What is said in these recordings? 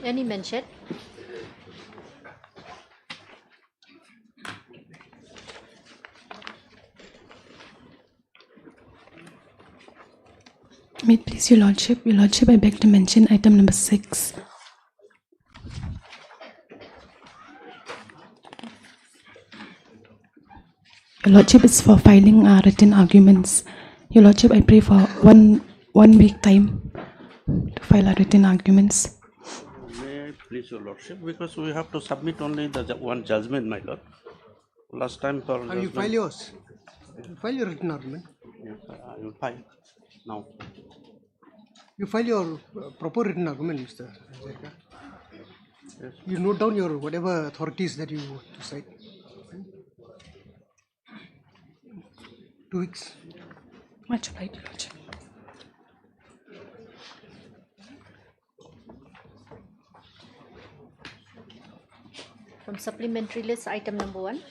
Any mention? May it please your Lordship. Your Lordship, I beg to mention item number 6. Your Lordship is for filing written arguments. Your Lordship, I pray for one week time to file our written arguments. May I please your Lordship, because we have to submit only the one judgment, my Lord. Last time for And you file yours. You file your written argument. Yes, I will file now. You file your proper written argument, Mr. Zeka. Yes. You note down your whatever authorities that you want to cite. 2 weeks. Much obliged, Your Lordship. From supplementary list, item number 1.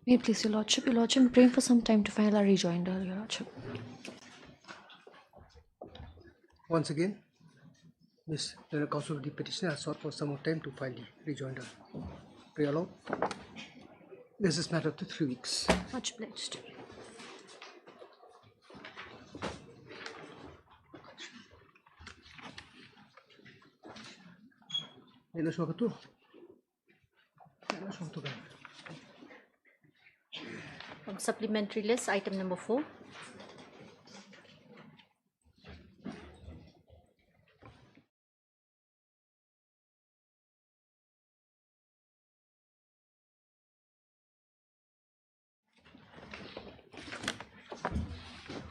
May I please, Your Lordship? Your Lordship, I'm praying for some time to file a rejoinder, Your Lordship. Once again, Ms. the counsel of the petitioner has sought for some more time to file the rejoinder. Pray allow. This is matter up to 3 weeks. Much obliged. Ano siya ka to? Ano siya ka to? From supplementary list, item number 4.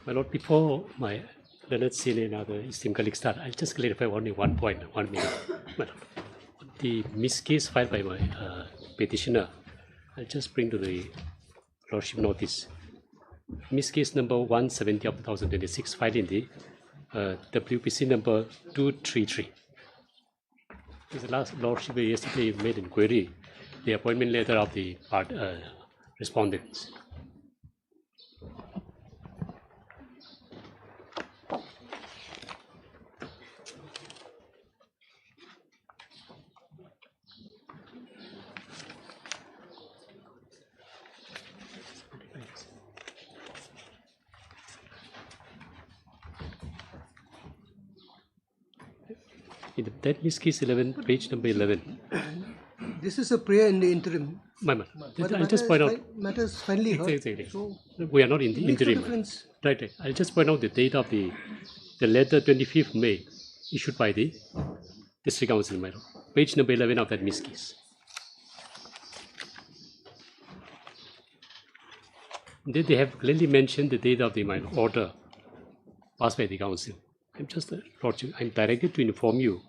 My Lord, before my learned senior and other esteemed colleagues start, I'll just clarify only one point, 1 minute. My Lord, the miscase filed by my petitioner, I'll just bring to the Lordship notice. Miscase number 170 of 2026 filed in the WPC number 233. The last Lordship yesterday made inquiry, the appointment letter of the respondents. In that miscase 11, page number 11. This is a prayer in the interim. I'll just point out. Matter is finally heard. Exactly. So We are not in the it makes no interim. difference. Right. I'll just point out the date of the letter 25th May issued by the District Council, my Lord. Page number 11 of that miscase. They have clearly mentioned the date of the order passed by the Council. I'm directed to inform you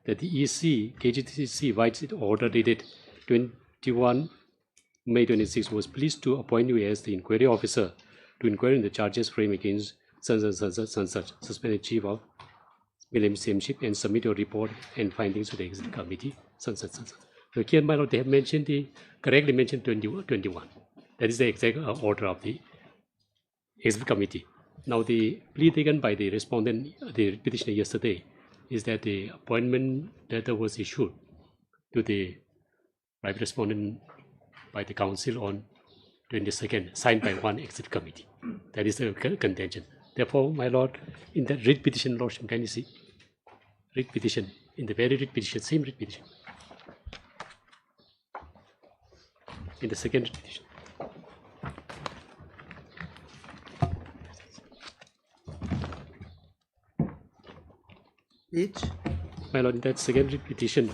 that the EC, KGTC, vice its order dated 21 May 26 was pleased to appoint you as the inquiry officer to inquire in the charges framed against such suspended chief of Millennium Steamship and submit your report and findings to the executive committee. So here, my Lord, they have mentioned correctly mentioned 21. That is the exact order of the executive committee. Now, the plea taken by the respondent, the petitioner yesterday, is that the appointment letter was issued to the private respondent by the council on 22nd, signed by one executive committee. That is the contention. Therefore, my Lord, in that writ petition, Lordship, can you see? Writ petition, in the very writ petition, same writ petition. In the second writ petition. Each. My Lord, in that second writ petition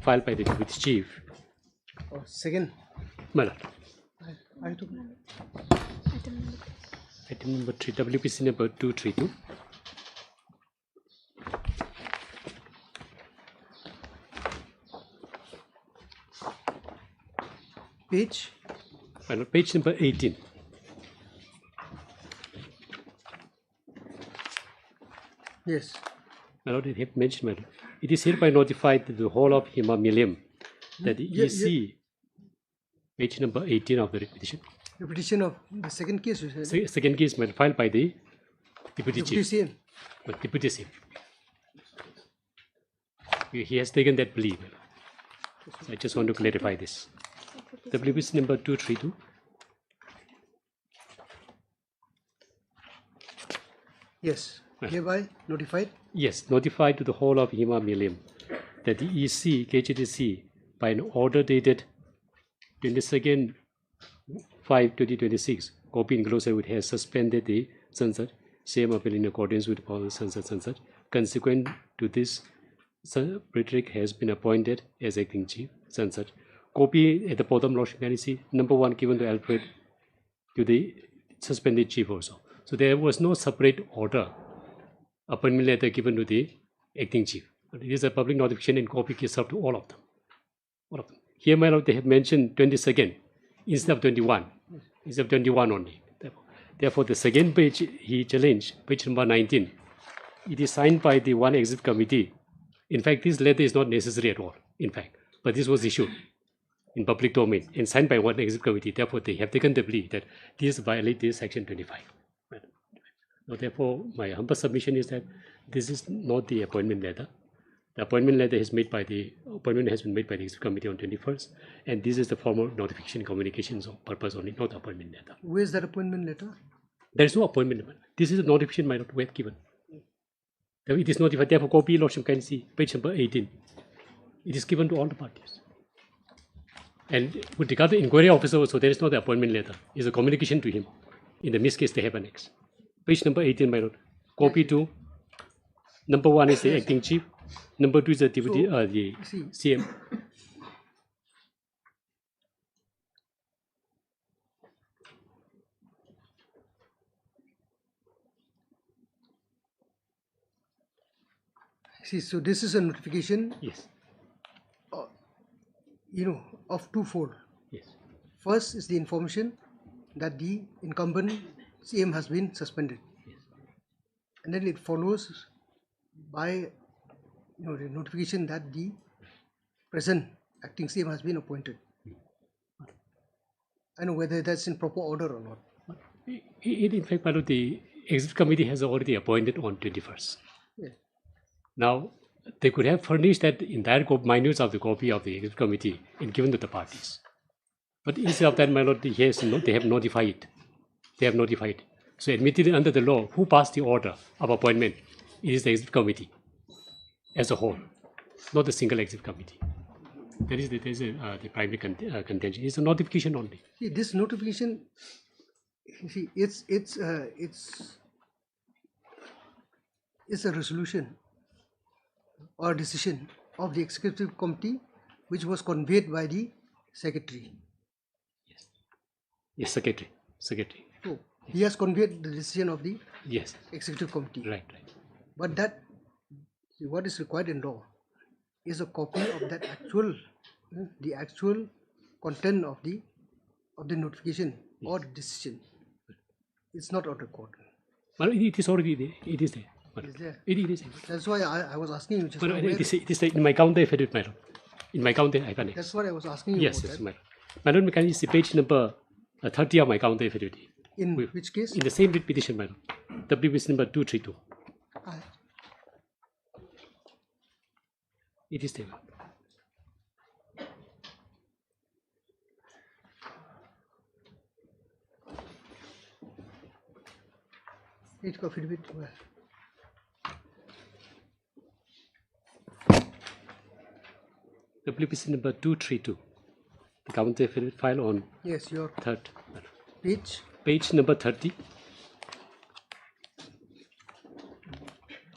filed by the deputy chief. Oh, second. My Lord. I took. Item number 3, WPC number 232. Page. My Lord, page number 18. Yes. My Lord, it have mentioned, my Lord, it is hereby notified to the whole of Himamilium that the EC, page number 18 of the petition. The petition of the second case, you said? Second case, my Lord, filed by the deputy chief. CM. Deputy chief. He has taken that plea. My Lord. So I just want to clarify this. WPC number 232. Yes. Hereby notified. Yes, notified to the whole of Himamilium that the EC, KGTC, by an order dated 22nd 5/2026, copy enclosure which has suspended the sunset, same appeal in accordance with Paul sunset. Consequent to this, Sir Frederick has been appointed as acting chief, sunset. Copy at the bottom, Lordship, can you see? Number 1 given to Alfred, to the suspended chief also. So there was no separate order, appointment letter given to the acting chief. But it is a public notification and copy is served to all of them. All of them. Here, my Lord, they have mentioned 22nd instead of 21. Instead of 21 only. Therefore, the second page he challenged, page number 19, it is signed by the one executive committee. In fact, this letter is not necessary at all, in fact, but this was issued. in public domain and signed by one executive committee. Therefore, they have taken the plea that this violates this section 25. So therefore, my humble submission is that this is not the appointment letter. The appointment letter is made by the appointment has been made by the executive committee on 21st, and this is the formal notification communications of purpose only, not appointment letter. Where is that appointment letter? There is no appointment letter. This is a notification my lord we have given. It is notified. Therefore, copy lordship can see page number 18. It is given to all the parties. And with regard to inquiry officer also, there is not the appointment letter. It's a communication to him. In the missed case, they have annexed. Page number 18, my lord. Copy to number 1 is the acting chief. Number 2 is the deputy, the CM. See, so this is a notification, Yes. of twofold. Yes. First is the information that the incumbent CM has been suspended, and then it follows by the notification that the present acting CM has been appointed. I know whether that's in proper order or not. In fact, my lord, the executive committee has already appointed on 21st. Yeah. Now, they could have furnished that entire minutes of the copy of the executive committee and given to the parties. But instead of that, my lord, they have notified. They have notified. So, admittedly, under the law, who passed the order of appointment? It is the executive committee as a whole, not the single executive committee. That is the primary contention. It's a notification only. See, this notification, it's a resolution or decision of the executive committee, which was conveyed by the secretary. Yes, secretary. So he has conveyed the decision of the Yes. executive committee. Right. But that, what is required in law is a copy of that the actual content of the notification or the decision. It's not on record. Well, it is already there. It is there. Is there? It is. That's why I was asking you just But now it is in my counter affidavit, my lord. In my counter, I can. That's what I was asking you Yes, about. yes, my lord. My lord, can you see page number 30 of my counter affidavit? In which case? In the same writ petition, my lord. WBC number 232. It is there. It affidavit. WBC number 232. The counter affidavit file on Yes, your third. page. Page number 30.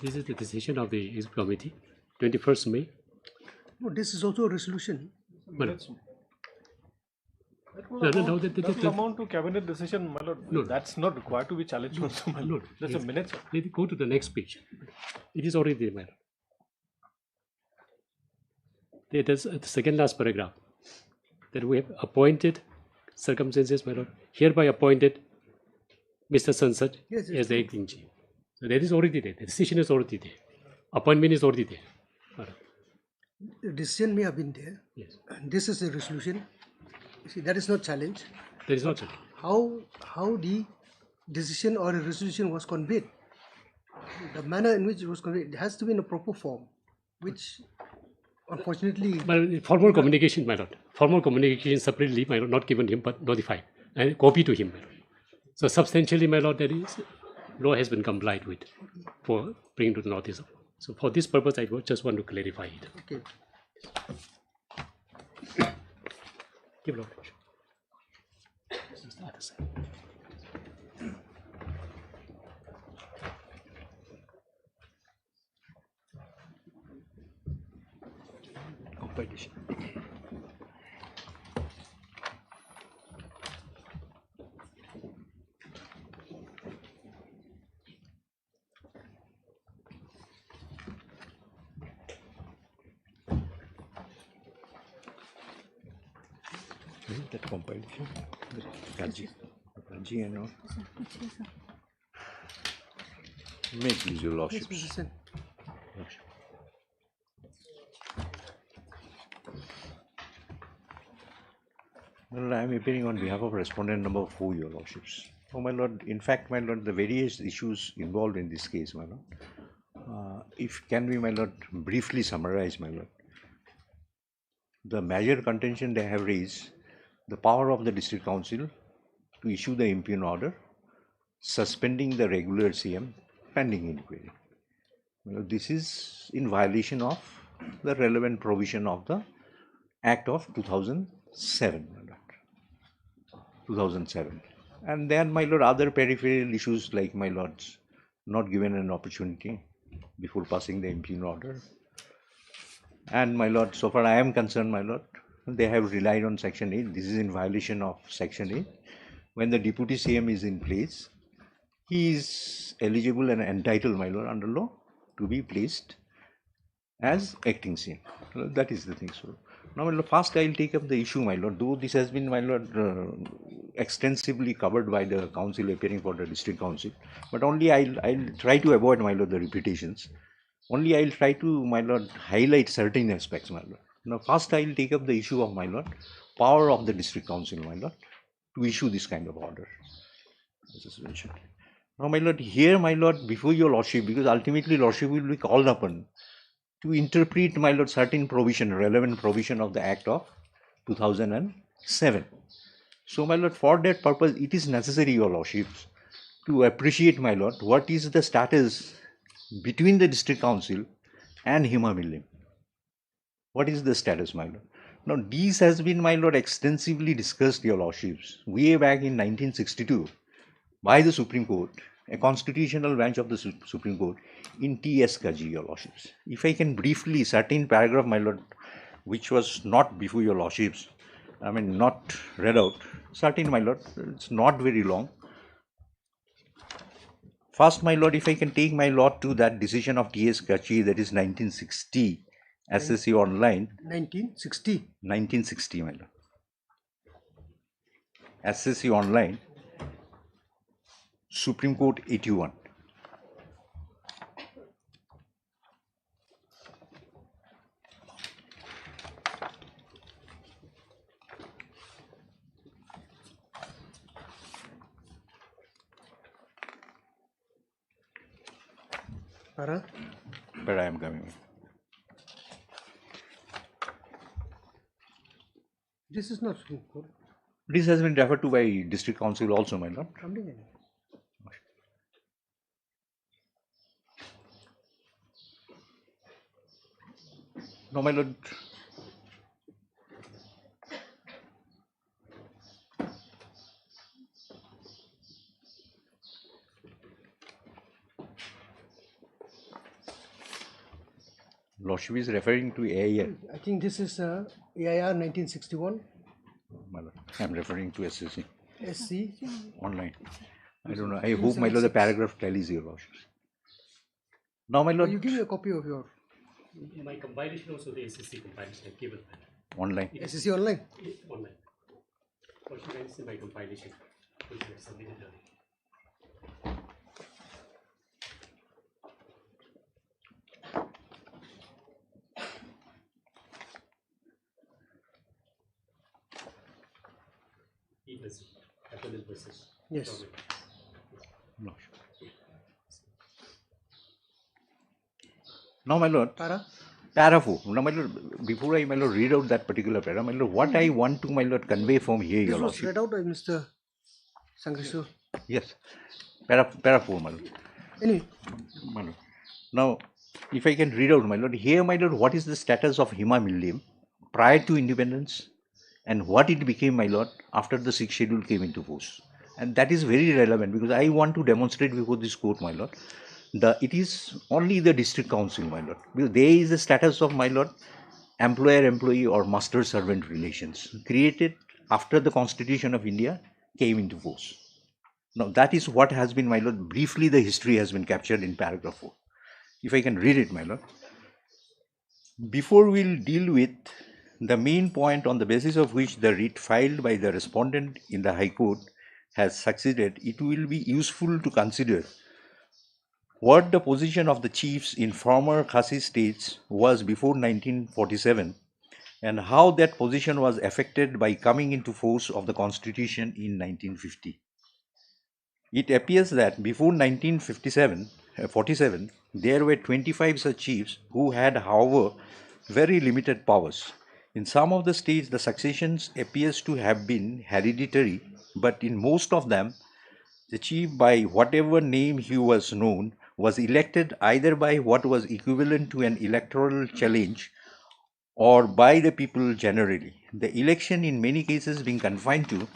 This is the decision of the executive committee, 21st May. No, this is also a resolution. Well, That will No, no, amount, no, that will amount to cabinet decision, my lord. No. That's not required to be challenged also, my no, lord. That's a minute, sir. let it go to the next page. It is already there, my lord. There is the second last paragraph that we have appointed circumstances, my lord, hereby appointed Mr. Sansat Yes, yes, as the acting chief. So that is already there. The decision is already there. Appointment is already there. My lord. The decision may have been there. Yes. And this is a resolution. You see, that is not challenge. There is not such. How the decision or a resolution was conveyed, the manner in which it was conveyed, it has to be in a proper form, which unfortunately But formal communication, my lord. Formal communication separately, my lord, not given him but notified and copy to him, my lord. So substantially, my lord, that is law has been complied with for bringing to the notice. So for this purpose, I just want to clarify it. okay. Give lord. This is the other side. Competition. That compilation, Kaji and all. Make use your Yes, lordships. Mr. Sen. Well, I am appearing on behalf of respondent number 4, Your Lordships. Oh, my Lord, in fact, my Lord, the various issues involved in this case, my Lord, if can we, my Lord, briefly summarize, my Lord. The major contention they have raised, the power of the District Council to issue the impugn order, suspending the regular CM pending inquiry. Well, this is in violation of the relevant provision of the Act of 2007, my Lord. 2007. And then, my Lord, other peripheral issues like, my Lords, not given an opportunity before passing the impugn order. And, my Lord, so far I am concerned, my Lord, they have relied on Section 8. This is in violation of Section 8. When the Deputy CM is in place, he is eligible and entitled, my Lord, under law to be placed as acting CM. Well, that is the thing. So now, my Lord, first I will take up the issue, my Lord, though this has been, my Lord, extensively covered by the council appearing for the District Council, but only I'll try to avoid, my Lord, the repetitions. Only I'll try to, my Lord, highlight certain aspects, my Lord. Now, first I'll take up the issue of, my Lord, power of the District Council, my Lord, to issue this kind of order, as is mentioned. Now, my Lord, here, my Lord, before your Lordship, because ultimately Lordship will be called upon to interpret, my Lord, certain provision, relevant provision of the Act of 2007. So, my Lord, for that purpose, it is necessary, your Lordships, to appreciate, my Lord, what is the status between the District Council and Hima Millim. What is the status, my Lord? Now, this has been, my Lord, extensively discussed, your Lordships, way back in 1962 by the Supreme Court, a constitutional branch of the Supreme Court, in T.S. Kaji, your Lordships. If I can briefly, certain paragraph, my Lord, which was not before your Lordships, I mean, not read out, certain, my Lord, it's not very long. First, my Lord, if I can take my Lord to that decision of T.S. Kaji, that is 1960, SSC Online. 1960. 1960, my Lord. SSC Online, Supreme Court 81. Para? But I am coming. This is not Supreme Court. This has been referred to by District Council also, my Lord. Something like that. No, my Lord. Lordship is referring to AIR. I think this is AIR 1961. My Lord, I am referring to SSC SC. Online. I don't know. I hope, my Lord, the paragraph tallies your Lordship. Now, my Lord. You give me a copy of your My compilation also, the SSC compilation, I've given that. Online. SSC Online. Online. Or should I say my compilation, which I have submitted earlier. Appellate versus. Yes. Lordship. Now, my Lord. Para? Paragraph. Now, my Lord, before I, my Lord, read out that particular paragraph, my Lord, what I want to, my Lord, convey from here, This your was Lordship. read out by Mr. Sangrishwar. Yes. Paragraph 4, my Lord. Anyway. My Lord. Now, if I can read out, my Lord, here, my Lord, what is the status of Hima Millim prior to independence and what it became, my Lord, after the 6th schedule came into force. And that is very relevant because I want to demonstrate before this court, my Lord, it is only the District Council, my Lord, because there is the status of, my Lord, employer-employee or master-servant relations created after the Constitution of India came into force. Now, that is what has been, my Lord, briefly the history has been captured in paragraph 4. If I can read it, my Lord. Before we'll deal with the main point on the basis of which the writ filed by the respondent in the High Court has succeeded, it will be useful to consider what the position of the chiefs in former Khasi states was before 1947 and how that position was affected by coming into force of the Constitution in 1950. It appears that before 1947, there were 25 such chiefs who had, however, very limited powers. In some of the states, the successions appears to have been hereditary, but in most of them, the chief, by whatever name he was known, was elected either by what was equivalent to an electoral challenge or by the people generally. The election in many cases being confined to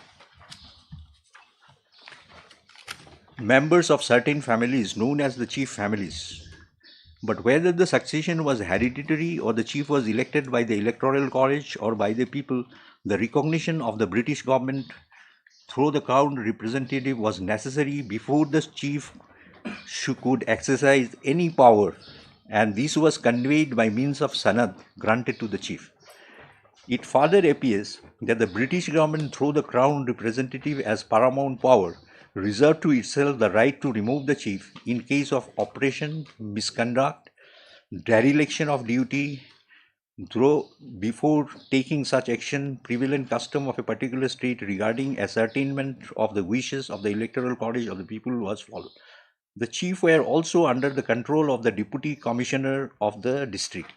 members of certain families known as the chief families. But whether the succession was hereditary or the chief was elected by the electoral college or by the people, the recognition of the British government through the crown representative was necessary before the chief could exercise any power, and this was conveyed by means of sanad granted to the chief. It further appears that the British government, through the crown representative as paramount power, reserved to itself the right to remove the chief in case of oppression, misconduct, dereliction of duty. Though before taking such action, prevalent custom of a particular state regarding ascertainment of the wishes of the electoral college of the people was followed. The chief were also under the control of the deputy commissioner of the district.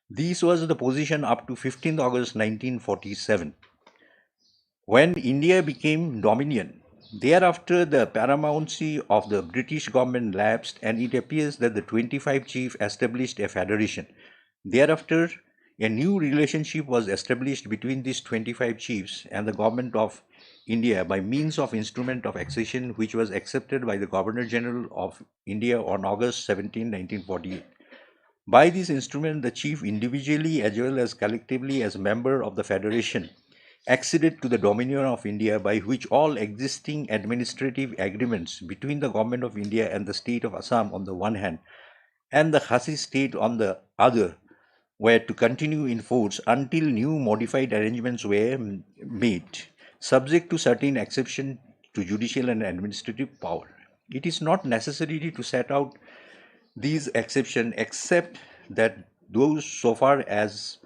This was the position up to 15th August 1947. When India became Dominion, thereafter the paramountcy of the British government lapsed, and it appears that the 25 chiefs established a federation. Thereafter, a new relationship was established between these 25 chiefs and the government of India by means of instrument of accession, which was accepted by the Governor General of India on August 17, 1948. By this instrument, the chief individually as well as collectively as member of the federation acceded to the dominion of India, by which all existing administrative agreements between the government of India and the state of Assam on the one hand and the Khasi state on the other were to continue in force until new modified arrangements were made, subject to certain exceptions to judicial and administrative power. It is not necessary to set out these exceptions, except that those so far as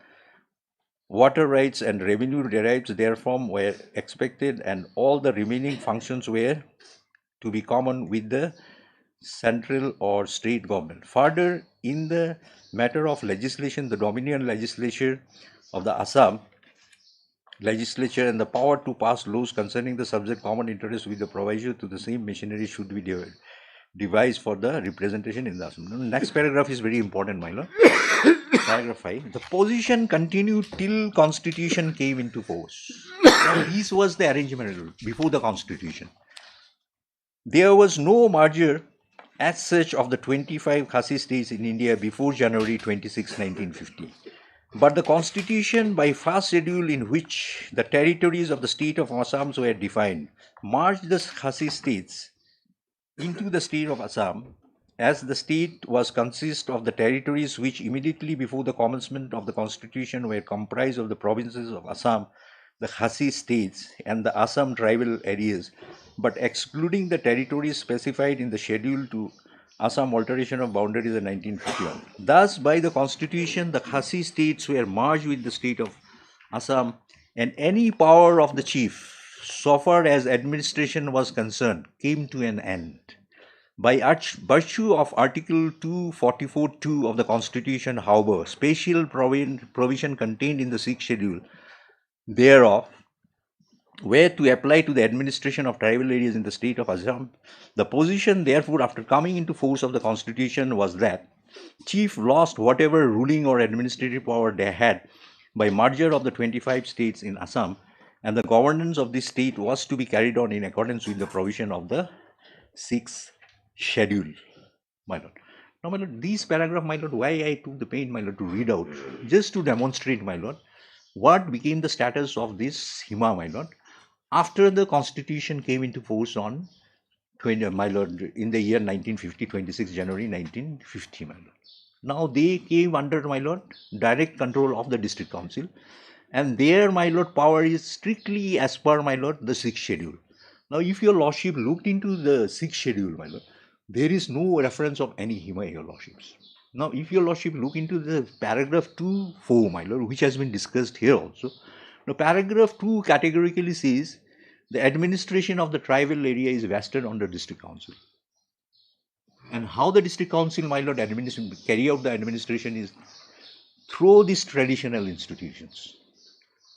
water rights and revenue derived therefrom were expected, and all the remaining functions were to be common with the central or state government. Further, in the matter of legislation, the Dominion legislature of the Assam legislature and the power to pass laws concerning the subject common interest with the proviso to the same machinery should be devised for the representation in the Assam. The next paragraph is very important, my lord. Paragraph 5. The position continued till Constitution came into force. Now, this was the arrangement before the Constitution. There was no merger as such of the 25 Khasi states in India before January 26, 1950. But the Constitution, by first schedule in which the territories of the state of Assam were defined, merged the Khasi states into the state of Assam, as the state was consist of the territories which immediately before the commencement of the Constitution were comprised of the provinces of Assam, the Khasi states, and the Assam tribal areas, but excluding the territories specified in the schedule to Assam alteration of boundaries in 1951. Thus, by the Constitution, the Khasi states were merged with the state of Assam, and any power of the chief, so far as administration was concerned, came to an end. By virtue of Article 244(2) of the Constitution, however, special provision contained in the 6th schedule thereof were to apply to the administration of tribal areas in the state of Assam. The position, therefore, after coming into force of the Constitution was that chief lost whatever ruling or administrative power they had by merger of the 25 states in Assam, and the governance of this state was to be carried on in accordance with the provision of the 6th schedule, my lord. Now, my lord, this paragraph, my lord, why I took the pain, my lord, to read out, just to demonstrate, my lord, what became the status of this Hima, my lord, after the Constitution came into force on, my lord, in the year 1950, 26 January 1950, my lord. Now, they came under, my lord, direct control of the district council, and there, my lord, power is strictly as per, my lord, the 6th schedule. Now, if your lordship looked into the 6th schedule, my lord, there is no reference of any Hima, your lordships. Now, if your lordship look into the paragraph 2(4), my lord, which has been discussed here also, now paragraph 2 categorically says the administration of the tribal area is vested on the district council. And how the district council, my lord, carry out the administration is through these traditional institutions.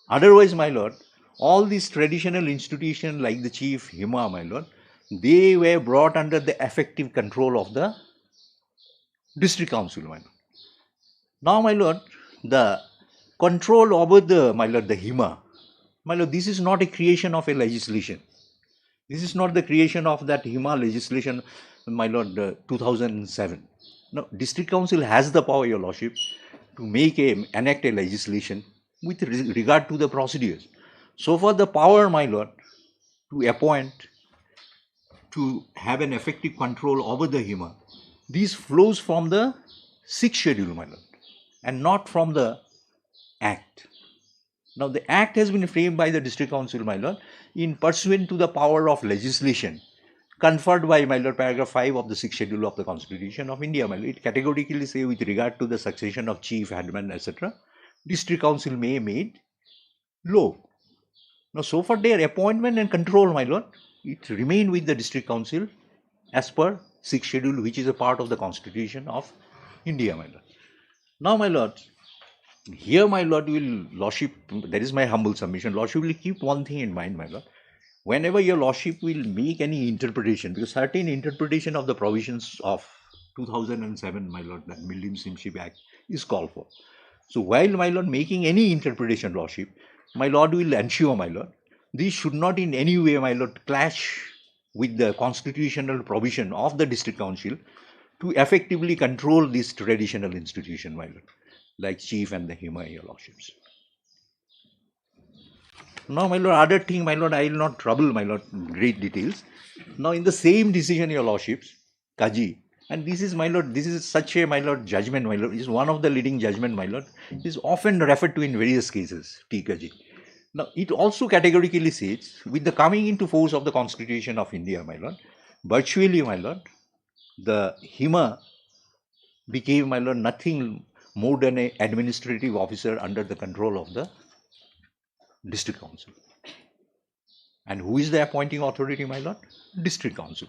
Otherwise, my lord, all these traditional institutions like the chief, Hima, my lord, they were brought under the effective control of the district council, my lord. Now, my lord, the control over the, my lord, the Hima, my lord, this is not a creation of a legislation. This is not the creation of that Hima legislation, my lord, 2007. No, district council has the power, your lordship, to enact a legislation with regard to the procedures. So far, the power, my lord, to appoint, to have an effective control over the Hima, this flows from the 6th schedule, my lord, and not from the Act. Now, the Act has been framed by the district council, my lord, in pursuant to the power of legislation conferred by, my lord, paragraph 5 of the 6th schedule of the Constitution of India, my lord. It categorically says with regard to the succession of chief, headman, etc., district council may make law. Now, so far their appointment and control, my lord, it remain with the district council as per 6th schedule, which is a part of the Constitution of India, my lord. Now, my lord, here, my lord, lordship, that is my humble submission, lordship will keep one thing in mind, my lord. Whenever your lordship will make any interpretation, because certain interpretation of the provisions of 2007, my lord, that Millennium Citizenship Act is called for. So while, my lord, making any interpretation, lordship, my lord will ensure, my lord, this should not in any way, my lord, clash with the constitutional provision of the district council to effectively control this traditional institution, my lord, like chief and the Hima, your lordships. Now, my lord, other thing, my lord, I will not trouble, my lord, great details. Now, in the same decision, your lordships, Kaji, and this is, my lord, this is such a, my lord, judgment, my lord, is one of the leading judgment, my lord, is often referred to in various cases, T. Kaji. Now, it also categorically says, with the coming into force of the Constitution of India, my lord, virtually, my lord, the Hima became, my lord, nothing more than an administrative officer under the control of the district council. And who is the appointing authority, my lord? District council.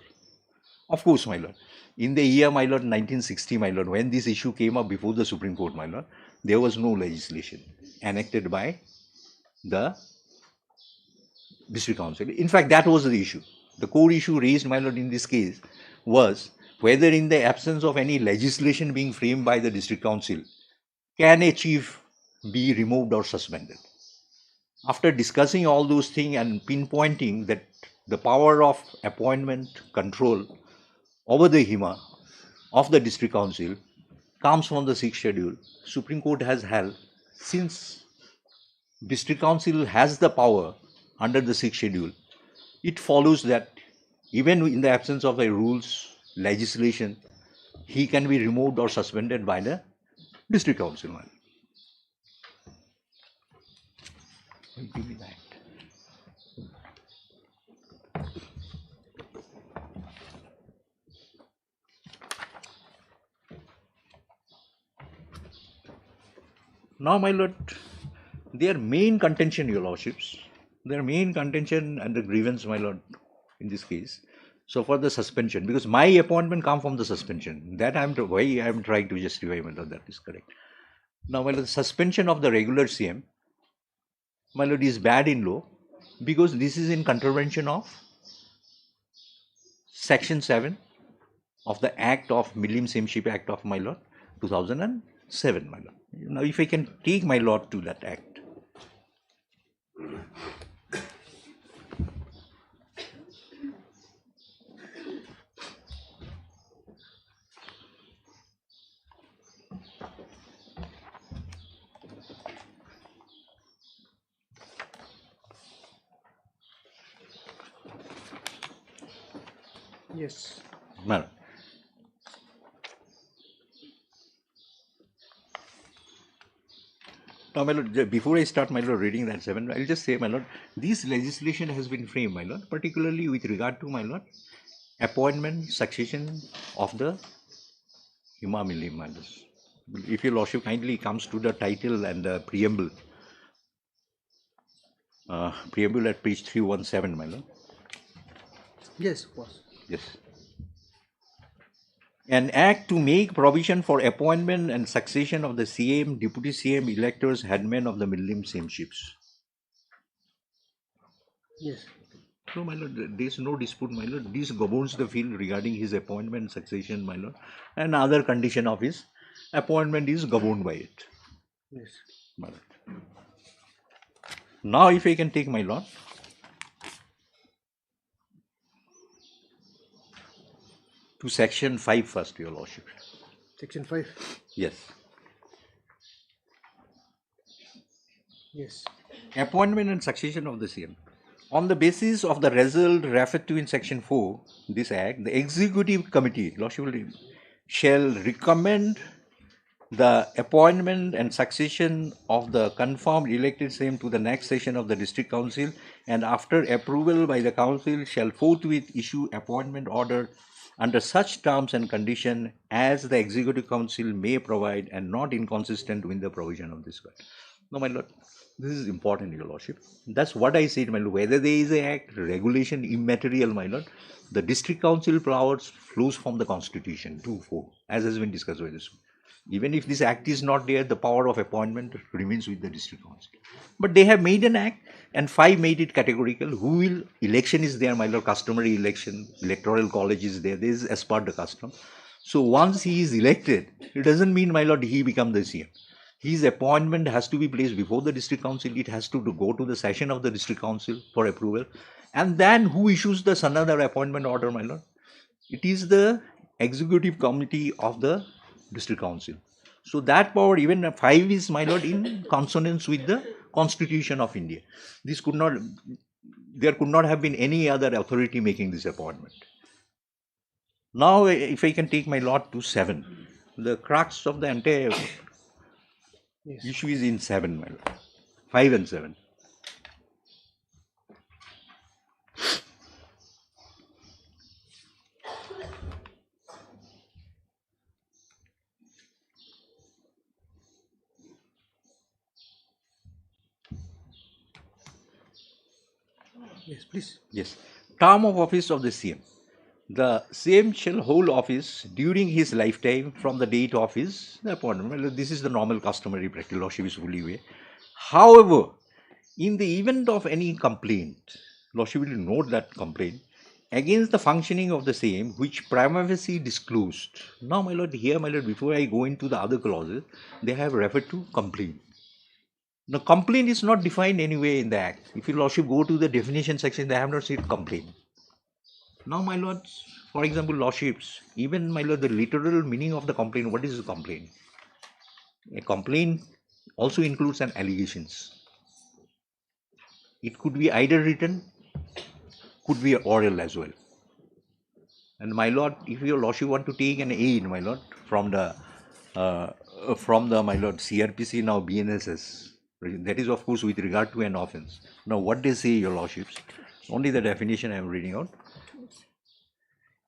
Of course, my lord. In the year, my lord, 1960, my lord, when this issue came up before the Supreme Court, my lord, there was no legislation enacted by the district council. In fact, that was the issue. The core issue raised, my lord, in this case was whether in the absence of any legislation being framed by the district council, can a chief be removed or suspended? After discussing all those things and pinpointing that the power of appointment control over the Hima of the district council comes from the 6th schedule, Supreme Court has held, since district council has the power under the 6th schedule, it follows that even in the absence of the rules, legislation, he can be removed or suspended by the district council. Give me that. Now, my lord, their main contention, your lordships, their main contention and the grievance, my lord, in this case, so for the suspension, because my appointment come from the suspension, that why I am trying to justify, my lord, that is correct. Now, my lord, the suspension of the regular CM, my lord, is bad in law because this is in contravention of Section 7 of the Act of Millennium Citizenship Act of, my lord, 2007, my lord. Now, if I can take my lord to that act. Yes. Madam. Now, my lord, before I start, my lord, reading that 7, I'll just say, my lord, this legislation has been framed, my lord, particularly with regard to, my lord, appointment, succession of the Imam Ilim, my lord. If your lordship kindly comes to the title and the preamble at page 317, my lord. Yes, boss. Yes. An act to make provision for appointment and succession of the CM, deputy CM, electors, headmen of the Millim Sameships. Yes. No, my lord, there is no dispute, my lord. This governs the field regarding his appointment, succession, my lord, and other condition of his appointment is governed by it, Yes. my lord. Now, if I can take, my lord, to section 5 first, your lordship. Section 5. Yes. Yes. Appointment and succession of the CM. On the basis of the result referred to in section 4, this act, the executive committee, lordship, shall recommend the appointment and succession of the confirmed elected CM to the next session of the district council, and after approval by the council shall forthwith issue appointment order under such terms and condition as the executive council may provide, and not inconsistent with the provision of this. No, my lord, this is important, your lordship. That's what I said, my lord. Whether there is an act, regulation, immaterial, my lord, the district council powers flows from the constitution 2:4, as has been discussed by this. Even if this act is not there, the power of appointment remains with the district council. But they have made an act, and 5 made it categorical. Who will, election is there, my lord, customary election, electoral college is there. This is as per the custom. So once he is elected, it doesn't mean, my lord, he becomes the CM. His appointment has to be placed before the district council. It has to go to the session of the district council for approval. And then who issues the another appointment order, my lord? It is the executive committee of the district council. So that power, even 5 is, my lord, in consonance with the Constitution of India. This could not, there could not have been any other authority making this appointment. Now, if I can take my lord to 7, the crux of the entire issue is in 7, my lord. 5 and 7. Yes, please. Yes. Term of office of the CM. The CM shall hold office during his lifetime from the date of his appointment. This is the normal customary practice. Lordship is fully aware. However, in the event of any complaint, Lordship will note that complaint against the functioning of the same, which prima facie disclosed. Now, my lord, here, my lord, before I go into the other clauses, they have referred to complaint. Now, complaint is not defined anywhere in the Act. If your lordship go to the definition section, they have not said complaint. Now, my lords, for example, lordships, even, my lord, the literal meaning of the complaint, what is a complaint? A complaint also includes an allegations. It could be either written, could be oral as well. And my lord, if your lordship want to take an aid, my lord, from the my lord CRPC, now BNSS, that is of course with regard to an offence. Now what they say, your lordships, only the definition I am reading out.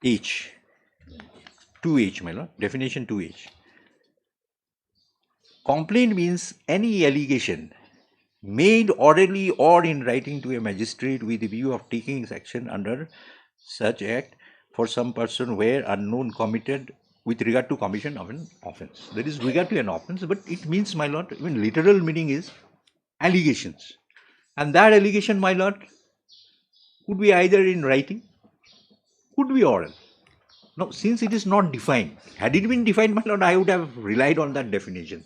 H, 2H, my lord, definition 2H. Complaint means any allegation made orally or in writing to a magistrate with the view of taking action under such act for some person where unknown committed with regard to commission of an offence. That is regard to an offence, but it means, my lord, even literal meaning is allegations. And that allegation, my lord, could be either in writing, could be oral. Now, since it is not defined, had it been defined, my lord, I would have relied on that definition.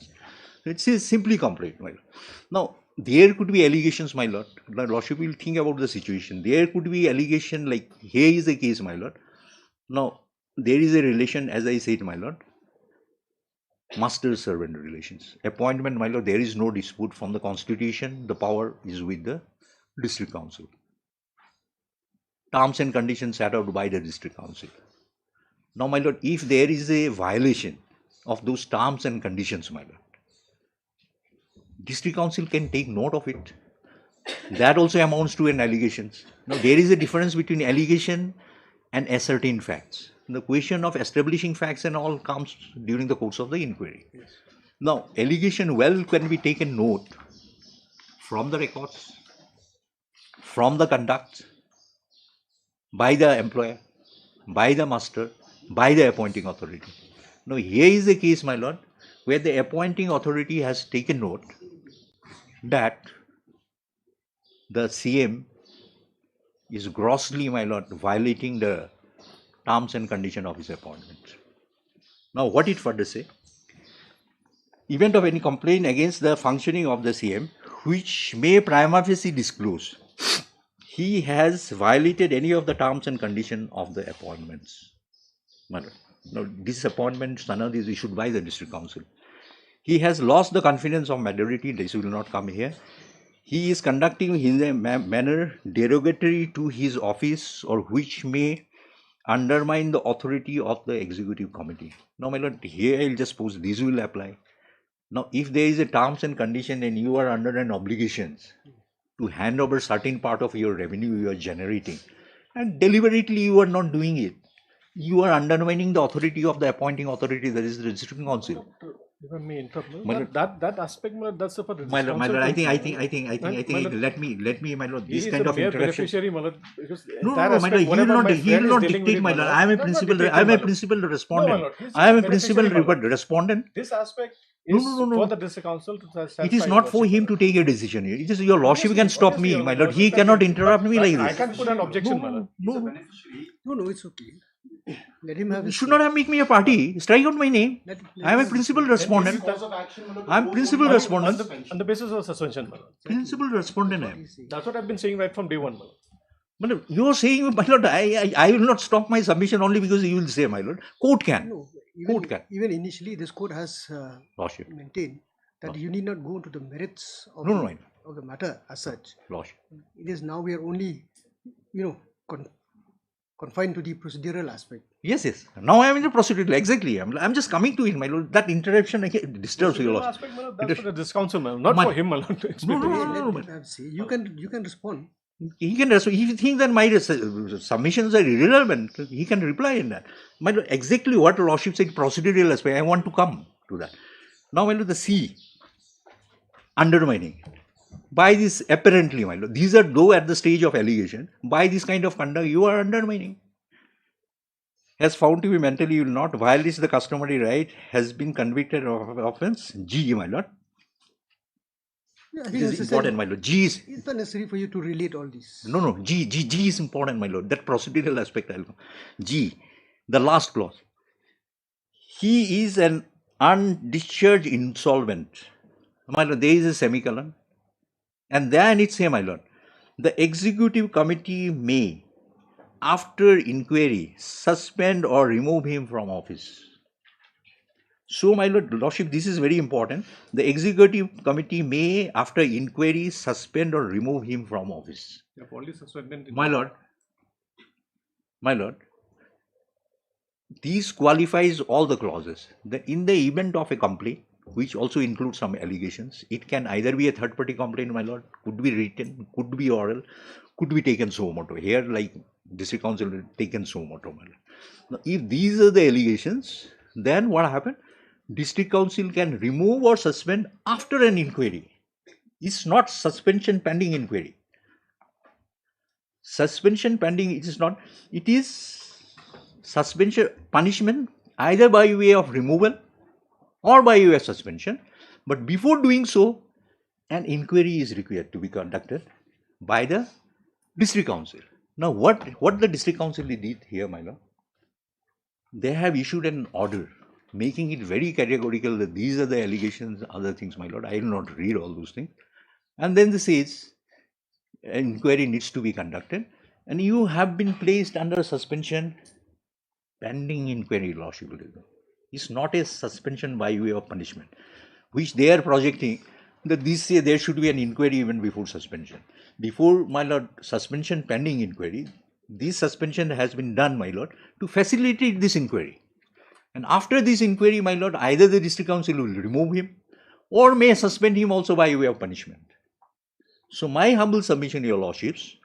It says simply complaint, my lord. Now, there could be allegations, my lord. The lordship will think about the situation. There could be allegation like, here is the case, my lord. Now, there is a relation, as I said, my lord, master-servant relations. Appointment, my lord, there is no dispute from the constitution. The power is with the district council. Terms and conditions set out by the district council. Now, my lord, if there is a violation of those terms and conditions, my lord, district council can take note of it. That also amounts to an allegation. Now, there is a difference between allegation and ascertained facts. The question of establishing facts and all comes during the course of the inquiry. Now, allegation well can be taken note from the records, from the conduct, by the employer, by the master, by the appointing authority. Now, here is the case, my lord, where the appointing authority has taken note that the CM is grossly, my lord, violating the terms and conditions of his appointment. Now, what it further say? Event of any complaint against the functioning of the CM, which may prima facie disclose he has violated any of the terms and conditions of the appointments. My lord. Now, this appointment sanad is issued by the district council. He has lost the confidence of majority. This will not come here. He is conducting in a manner derogatory to his office or which may undermine the authority of the executive committee. Now, my lord, here I will just suppose this will apply. Now, if there is a terms and condition and you are under an obligation to hand over certain part of your revenue you are generating and deliberately you are not doing it, you are undermining the authority of the appointing authority, that is the district council. Even me interrupt. My lord. That aspect, my lord, that's for the My lord, council I to- think, My lord, let me, my lord, he this is kind the of mere interaction. beneficiary, my lord, because No, that my lord, aspect, he will whatever not, my he friend will is not dealing with dictate, it, my lord. lord. I am a Not principal, dictating, I am my a lord. principal No, my respondent. lord, he's I am a the principal beneficiary, my lord. respondent. This aspect No, is no, no, for no. the district council to satisfy It is not for lordship, him my to lord. take a decision here. It is your lordship can Obviously, stop me, your my lord. lordship He can cannot take- interrupt me but like I this. can put an objection, my lord. No, No, it's okay. Let him have you his should say. not have make me a party. Strike out my name. Let I am a him have principal his respondent. I am principal respondent. On the basis of suspension, my lord. Principal respondent I am. say. That's what I've been saying right from day one, my lord. But you are saying, my lord, I will not stop my submission only because you will say, my lord. Court can. No, Court can. even initially, this court has Lordship. maintained that you need not go into the merits of, No, the, no. of the matter as such. Lordship. It is now we are only, confined to the procedural aspect. Yes. Now I am in the procedural. Exactly. I'm just coming to it, my lord. That interruption again disturbs your Procedural lordship. aspect, my lord, that's for the district council, my lord, not My- for him, my lord. to explain to No, you. no, no. Let him have say. You can respond. He can respond. If you think that my submissions are irrelevant, he can reply in that. My lord, exactly what lordship said, procedural aspect. I want to come to that. Now, my lord, the C, undermining. By this, apparently, my lord, these are though at the stage of allegation. By this kind of conduct, you are undermining. Has found to be mentally will not violates the customary right, has been convicted of offence. G, my lord. Yeah, I It think is necessary- important, my lord. G is It's not necessary for you to relate all this. no. G is important, my lord. That procedural aspect, I'll go. G, the last clause. He is an undischarged insolvent. My lord, there is a semicolon. And then it say, my lord, the executive committee may, after inquiry, suspend or remove him from office. So, my lordship, this is very important. The executive committee may, after inquiry, suspend or remove him from office. They have only suspended. My lord, these qualifies all the clauses. In the event of a complaint, which also includes some allegations, it can either be a third-party complaint, my lord, could be written, could be oral, could be taken suo motu. Here, like district council, taken suo motu, my lord. Now, if these are the allegations, then what happened? District council can remove or suspend after an inquiry. It's not suspension pending inquiry. Suspension pending, it is not. It is suspension punishment either by way of removal or by way of suspension. But before doing so, an inquiry is required to be conducted by the district council. Now, what the district council did here, my lord? They have issued an order making it very categorical that these are the allegations, other things, my lord. I will not read all those things. And then this says, an inquiry needs to be conducted, and you have been placed under suspension pending inquiry, lordship. It's not a suspension by way of punishment, which they are projecting that this say there should be an inquiry even before suspension. Before, my lord, suspension pending inquiry, this suspension has been done, my lord, to facilitate this inquiry. And after this inquiry, my lord, either the district council will remove him or may suspend him also by way of punishment. So my humble submission, your lordships,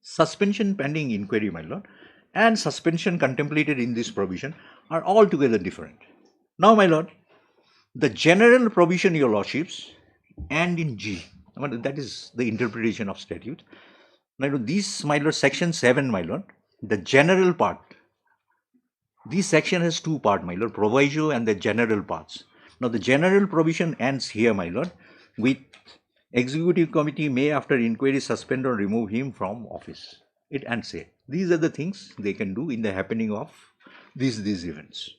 suspension pending inquiry, my lord, and suspension contemplated in this provision are altogether different. Now, my lord, the general provision, your lordships, and in G, that is the interpretation of statute. Now, this, my lord, section 7, my lord, the general part. This section has two parts, my lord, proviso and the general parts. Now, the general provision ends here, my lord, with executive committee may after inquiry suspend or remove him from office. It ends here. These are the things they can do in the happening of these events.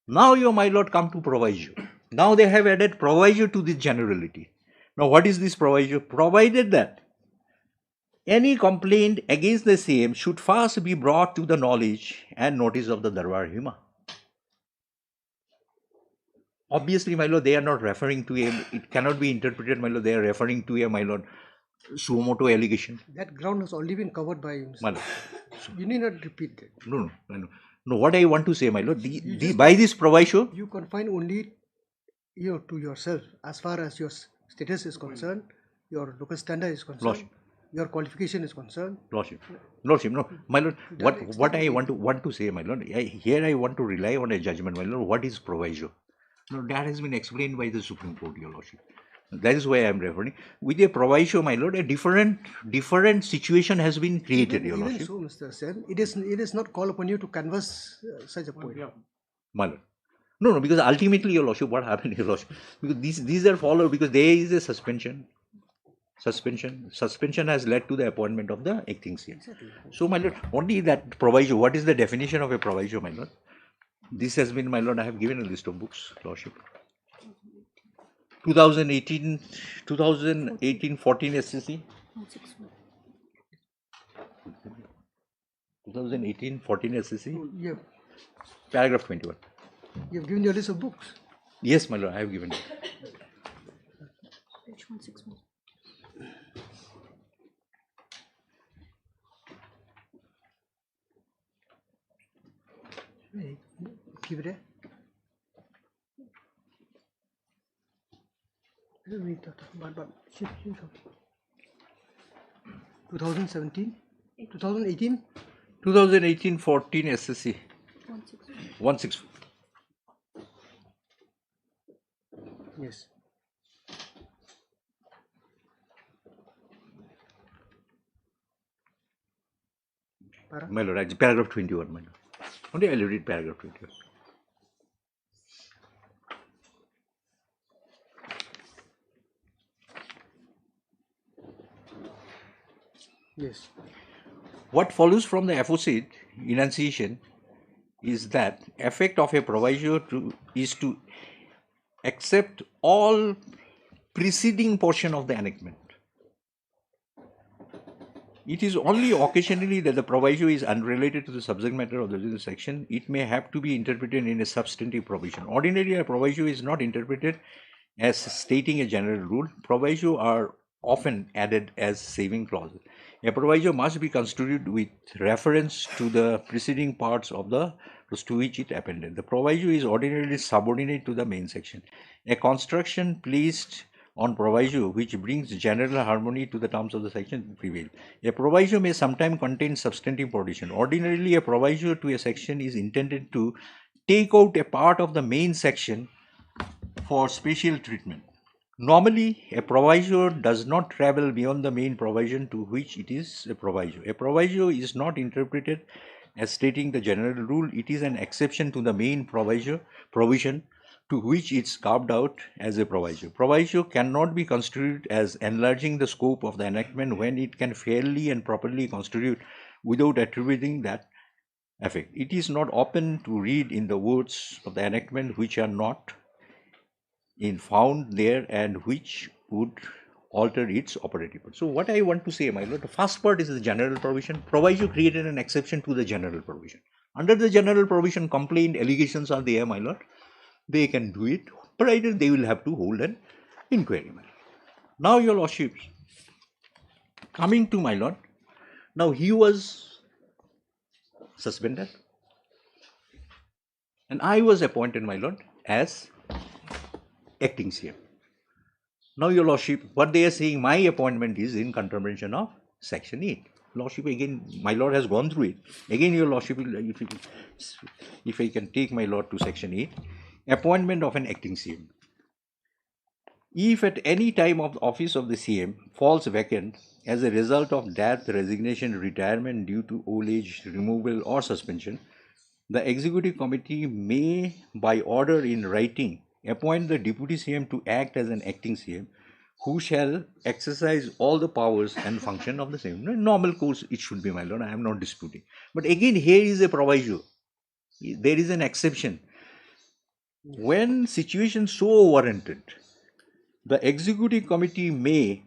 Now, you, my lord, come to proviso. Now they have added proviso to this generality. Now, what is this proviso? Provided that any complaint against the same should first be brought to the knowledge and notice of the Darbar Hima. Obviously, my lord, they are not referring to a, it cannot be interpreted, my lord, they are referring to a, my lord, suo motu allegation. That ground has already been covered by you. My lord. You need not repeat that. No, what I want to say, my lord, by this proviso, You confine only to yourself as far as your status is concerned, your local standard is concerned, Lordship. your qualification is concerned. Lordship, no, my lord, what I want to say, my lord, here I want to rely on a judgment, my lord, what is proviso? No, that has been explained by the Supreme Court, your lordship. That is why I am referring. With a proviso, my lord, a different situation has been created, your Even lordship. so, Mr. Sen, it is not called upon you to canvass such a point. My lord. No, because ultimately, your lordship, what happened, your lordship? Because these are followed because there is a suspension. Suspension has led to the appointment of the acting CM. So, my lord, only that proviso. What is the definition of a proviso, my lord? This has been, my lord, I have given a list of books, lordship. 2018 14 SCC. 2018 14 SCC. You Paragraph 21. have given your list of books. Yes, my lord, I have given it. Page 161. Hey, keep it there. I don't read that, but 2017, 2018. 2018 14 SCC. 164. Yes. My lord, paragraph 21, my lord. Only I will read paragraph 21. Yes. What follows from the aforesaid enunciation is that effect of a proviso is to accept all preceding portion of the enactment. It is only occasionally that the proviso is unrelated to the subject matter of the section. It may have to be interpreted in a substantive provision. Ordinarily, a proviso is not interpreted as stating a general rule. Proviso are often added as saving clauses. A proviso must be construed with reference to the preceding parts of the to which it appended. The proviso is ordinarily subordinate to the main section. A construction placed on proviso which brings general harmony to the terms of the section prevail. A proviso may sometimes contain substantive provision. Ordinarily, a proviso to a section is intended to take out a part of the main section for special treatment. Normally, a proviso does not travel beyond the main provision to which it is a proviso. A proviso is not interpreted as stating the general rule. It is an exception to the main provision to which it's carved out as a proviso. Proviso cannot be construed as enlarging the scope of the enactment when it can fairly and properly constitute without attributing that effect. It is not open to read in the words of the enactment which are not found there and which would alter its operative. So what I want to say, my lord, the first part is the general provision. Proviso created an exception to the general provision. Under the general provision, complaint allegations are there, my lord. They can do it, provided they will have to hold an inquiry, my lord. Now, your lordships, coming to my lord, now he was suspended and I was appointed, my lord, as acting CM. Now, your lordship, what they are saying, my appointment is in contravention of section 8. Lordship, again, my Lord has gone through it. Again, your Lordship, if I can take my Lord to section 8, appointment of an acting CM. If at any time of the office of the CM falls vacant as a result of death, resignation, retirement due to old age, removal or suspension, the executive committee may, by order in writing, appoint the deputy CM to act as an acting CM, who shall exercise all the powers and function of the same. Normal course it should be, my Lord, I am not disputing. But again, here is a proviso. There is an exception. When situation so warranted, the executive committee may,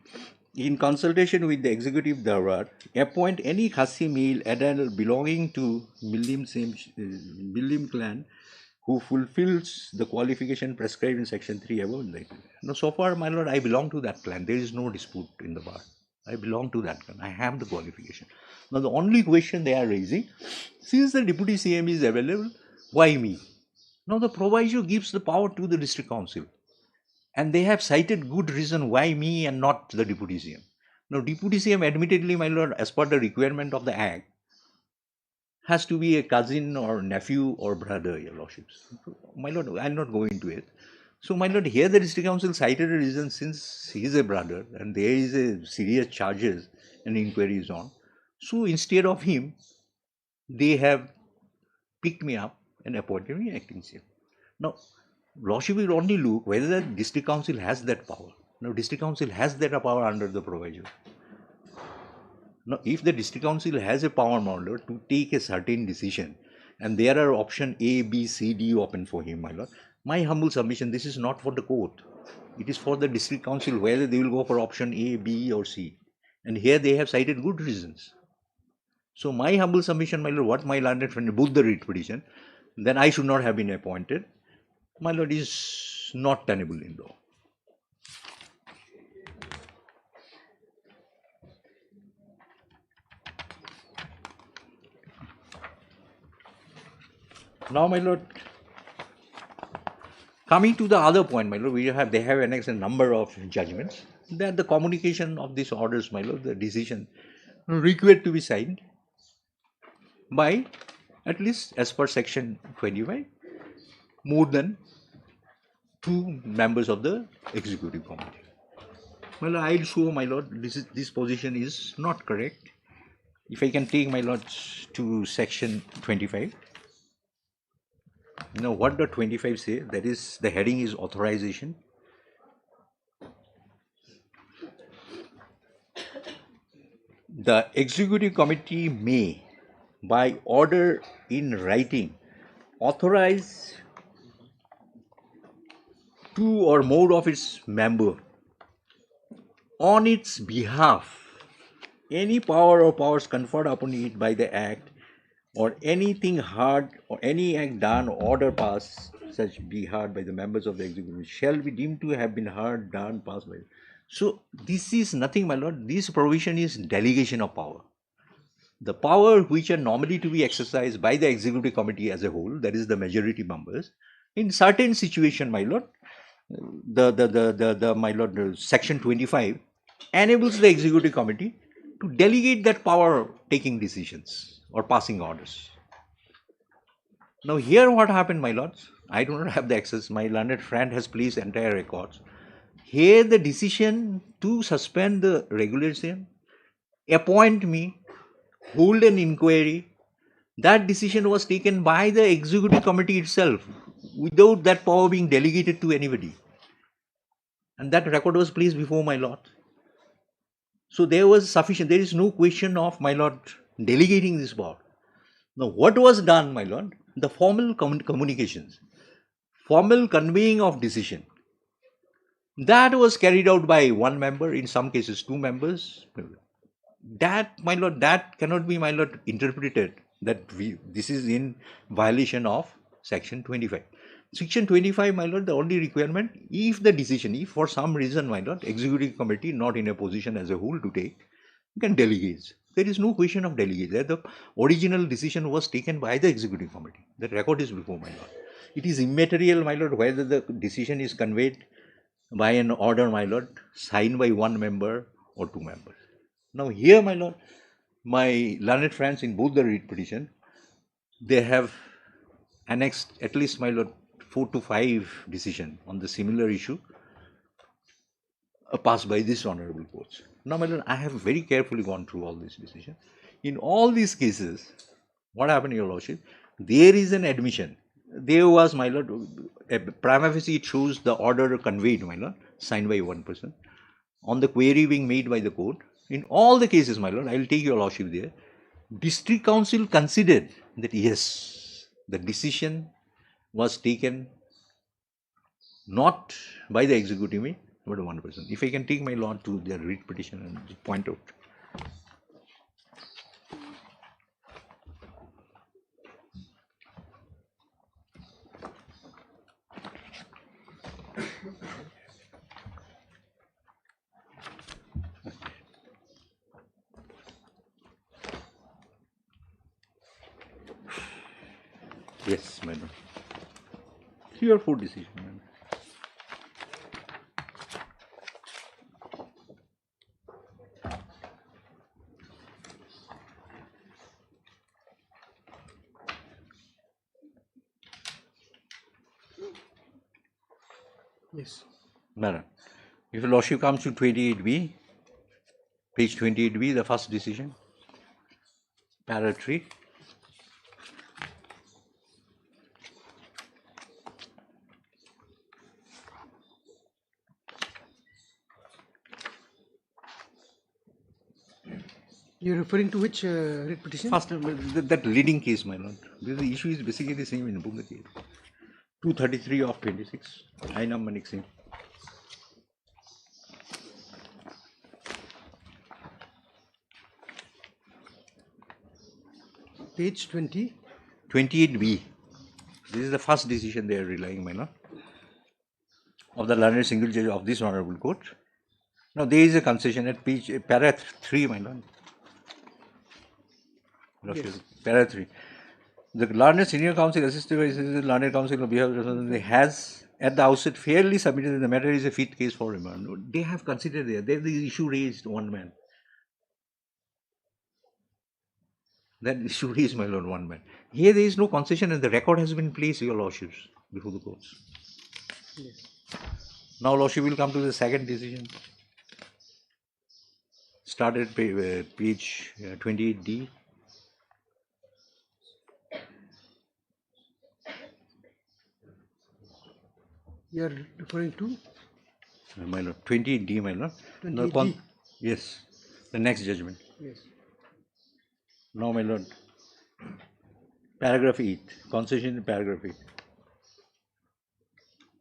in consultation with the executive Darbar, appoint any Khasi male adult belonging to Millim clan who fulfills the qualification prescribed in section 3 above. Now, so far, my Lord, I belong to that clan. There is no dispute in the bar. I belong to that clan. I have the qualification. Now, the only question they are raising, since the deputy CM is available, why me? Now, the proviso gives the power to the district council. And they have cited good reason why me and not the deputy CM. Now, deputy CM, admittedly, my Lord, as per the requirement of the Act, has to be a cousin or nephew or brother, your Lordships. My Lord, I'll not go into it. So, my Lord, here the district council cited a reason since he is a brother and there is a serious charges and inquiries on. So, instead of him, they have picked me up and appointed me acting CM. Now, Lordship will only look whether the district council has that power. Now, district council has that power under the proviso. Now, if the district council has a power, my Lord, to take a certain decision, and there are option A, B, C, D open for him, my Lord, my humble submission, this is not for the court. It is for the district council whether they will go for option A, B, or C. And here they have cited good reasons. So, my humble submission, my Lord, what my learned friend both the writ petition, then I should not have been appointed. My Lord, is not tenable in law. Now, my Lord, coming to the other point, my Lord, they have annexed a number of judgments that the communication of these orders, my Lord, the decision required to be signed by at least as per section 25, more than 2 members of the executive committee. My Lord, I'll show, my Lord, this position is not correct. If I can take, my Lord, to section 25. Now, what the 25 say? That is, the heading is authorization. The executive committee may, by order in writing, authorize 2 or more of its members on its behalf any power or powers conferred upon it by the Act, or anything heard or any act done or order passed such be heard by the members of the executive shall be deemed to have been heard, done, passed by. So, this is nothing, my Lord. This provision is delegation of power. The power which are normally to be exercised by the executive committee as a whole, that is the majority members, in certain situation, my Lord, my Lord, section 25 enables the executive committee to delegate that power taking decisions or passing orders. Now, here what happened, my lords, I do not have the access, my learned friend has placed entire records. Here the decision to suspend the regulation, appoint me, hold an inquiry, that decision was taken by the executive committee itself without that power being delegated to anybody. And that record was placed before my lord. So there was sufficient, there is no question of my lord delegating this power. Now what was done, my lord? The formal communications, formal conveying of decision, that was carried out by one member, in some cases 2 members. That, my lord, that cannot be, my lord, interpreted that this is in violation of section 25. Section 25, my lord, the only requirement, if the decision, if for some reason, my lord, executive committee not in a position as a whole to take, you can delegate. There is no question of delegate. The original decision was taken by the executive committee. The record is before, my lord. It is immaterial, my lord, whether the decision is conveyed by an order, my lord, signed by 1 member or 2 members. Now here, my lord, my learned friends in both the writ petition, they have annexed at least, my lord, 4 to 5 decision on the similar issue passed by this honorable courts. Now, my lord, I have very carefully gone through all these decisions. In all these cases, what happened, your lordship? There is an admission. There was, my lord, prima facie it shows the order conveyed, my lord, signed by one person, on the query being made by the court. In all the cases, my lord, I will take your lordship there. District Council considered that yes, the decision was taken not by the executive, but one person. If I can take my lord to their writ petition and point out. Yes, madam. 3 or 4 decisions, madam. Yes. Madam, if your lordship comes to 28B, page 28B, the first decision, para 3. You're referring to which writ petition? First, that leading case, my lord. Because the issue is basically the same in both the case. 233 of 26. I number next. Page 20. 28B. This is the first decision they are relying, my lord, of the learned single judge of this honorable court. Now, there is a concession at page para 3, my lord. Yes. Para 3. The learned senior counsel assisted by the learned counsel on behalf of the representative has at the outset fairly submitted that the matter is a fit case for remand. They have considered there. They have the issue raised, one man. That issue raised, my lord, one man. Here there is no concession and the record has been placed, your lordships, before the courts. Yes. Now, lordship will come to the second decision. Started page 28D. You are referring to My lord, 28D, my lord. 28D. Yes, the next judgment. Yes. Now, my lord, paragraph 8, concession in paragraph 8.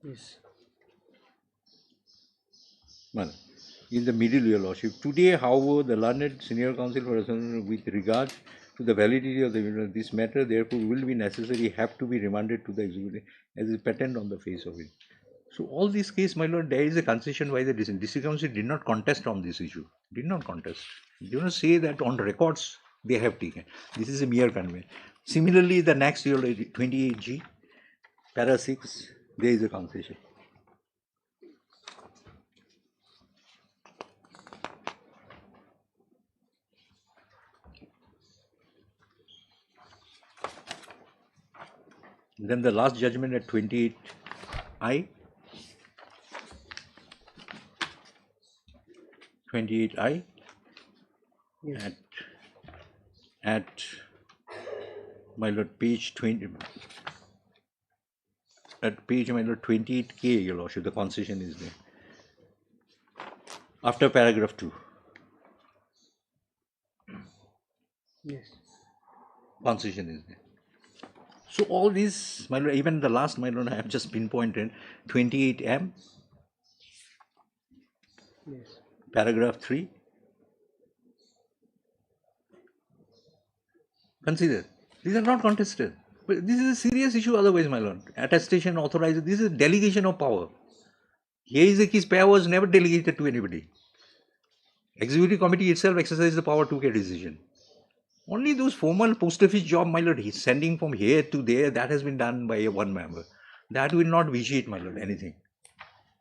Yes. Well, in the middle, your lordship. Today, however, the learned senior counsel for with regard to the validity of this matter, therefore, will be necessary, have to be remanded to the executive as is patent on the face of it. So, all this case, my lord, there is a concession by the district council did not contest on this issue. Did not contest. Do not say that on records they have taken. This is a mere conveyance. Similarly, the next year, 28G, para 6, there is a concession. Then the last judgment at 28I. 28I. Yes. At my lord, page 20. At page, my lord, 28K, your lordship, the concession is there. After paragraph 2. Yes. Concession is there. So all these, my lord, even the last, my lord, I have just pinpointed 28M, Yes. paragraph 3. Consider, these are not contested. But this is a serious issue otherwise, my lord. Attestation authorized, this is delegation of power. Here is the case, power was never delegated to anybody. Executive committee itself exercised the power to take a decision. Only those formal post office job, my lord, he's sending from here to there, that has been done by one member. That will not vitiate, my lord, anything.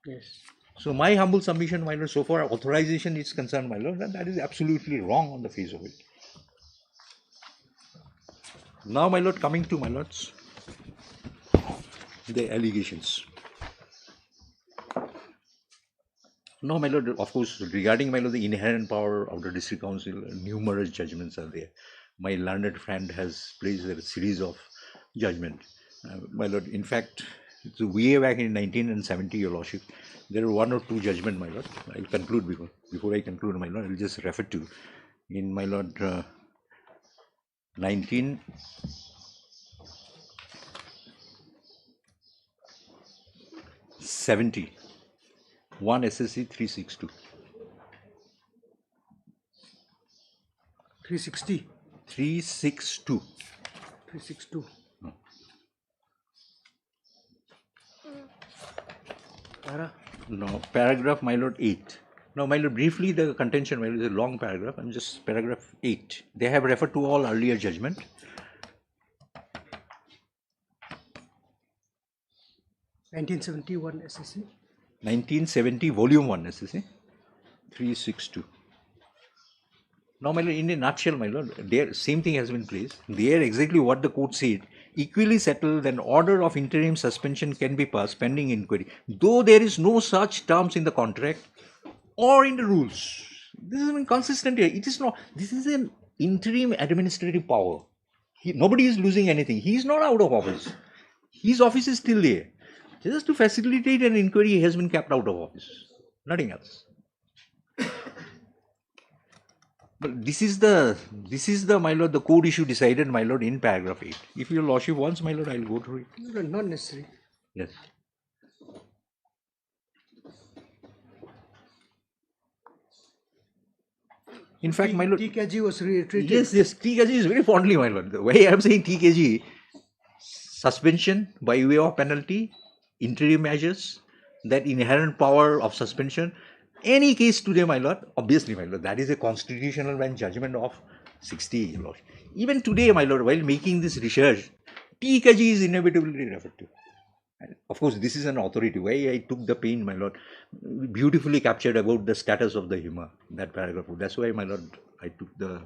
Yes. So my humble submission, my lord, so far authorization is concerned, my lord, that is absolutely wrong on the face of it. Now, my lord, coming to my lords, the allegations. No, my lord, of course, regarding my lord, the inherent power of the district council, numerous judgments are there. My learned friend has placed a series of judgment. My lord, in fact, so way back in 1970, your lordship, there were one or two judgments, my lord. I'll conclude before I conclude, my lord, I'll just refer to in my lord 1970, 1 SSC 362. 360, 362. 362. Para? No, paragraph, my lord, 8. No, my lord, briefly the contention, my lord, is a long paragraph, and just paragraph 8. They have referred to all earlier judgment. 1971 SSC. 1970, volume 1, SSC, 362. Now, my lord, in a nutshell, my lord, there same thing has been placed. There exactly what the court said. Equally settled, an order of interim suspension can be passed pending inquiry, though there is no such terms in the contract or in the rules. This has been consistent here. It is not. This is an interim administrative power. Nobody is losing anything. He is not out of office. His office is still there. Just to facilitate an inquiry, he has been kept out of office. Nothing else. But this is the my lord, the code issue decided, my lord, in paragraph 8. If your lordship wants, my lord, I'll go through it. No, not necessary. Yes. In fact, my lord, TKG was reiterated. yes, TKG is very fondly, my lord. The way I am saying TKG, suspension by way of penalty, interim measures, that inherent power of suspension, any case today, my lord, obviously, my lord, that is a constitutional bench judgment of 60, lord. Even today, my lord, while making this research, TKG is inevitably referred to. And of course, this is an authority. Why I took the pain, my lord, beautifully captured about the status of the Hima, that paragraph. That's why, my lord, I took the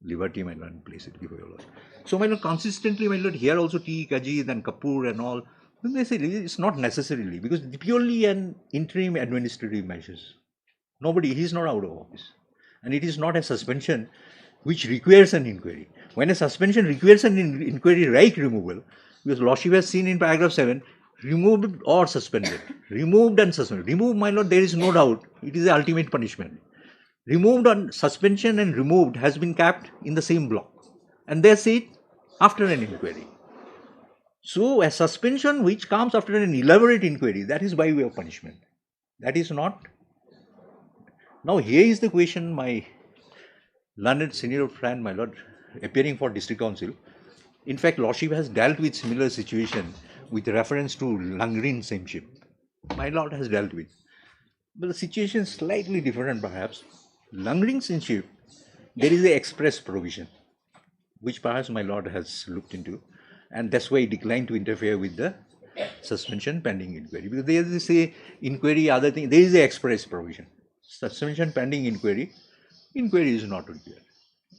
liberty, my lord, and place it before your lord. So, my lord, consistently, my lord, here also TKG, then Kapoor and all, then they say it's not necessarily, because purely an interim administrative measures. Nobody, he is not out of office. And it is not a suspension which requires an inquiry. When a suspension requires an inquiry, right removal, because lordship has seen in paragraph 7, removed or suspended. Removed and suspended. Removed, my lord, there is no doubt. It is the ultimate punishment. Removed on suspension and removed has been kept in the same block. And they say after an inquiry. So a suspension which comes after an elaborate inquiry, that is by way of punishment. That is not. Now here is the question, my learned senior friend, my lord, appearing for district council. In fact, lordship has dealt with similar situation with reference to Langrin Sameeship. My lord has dealt with. But the situation is slightly different perhaps. Langrin Sameeship, there is an express provision, which perhaps my lord has looked into, and that's why he declined to interfere with the suspension pending inquiry. Because they say inquiry, other thing, there is an express provision. Suspension pending inquiry is not required.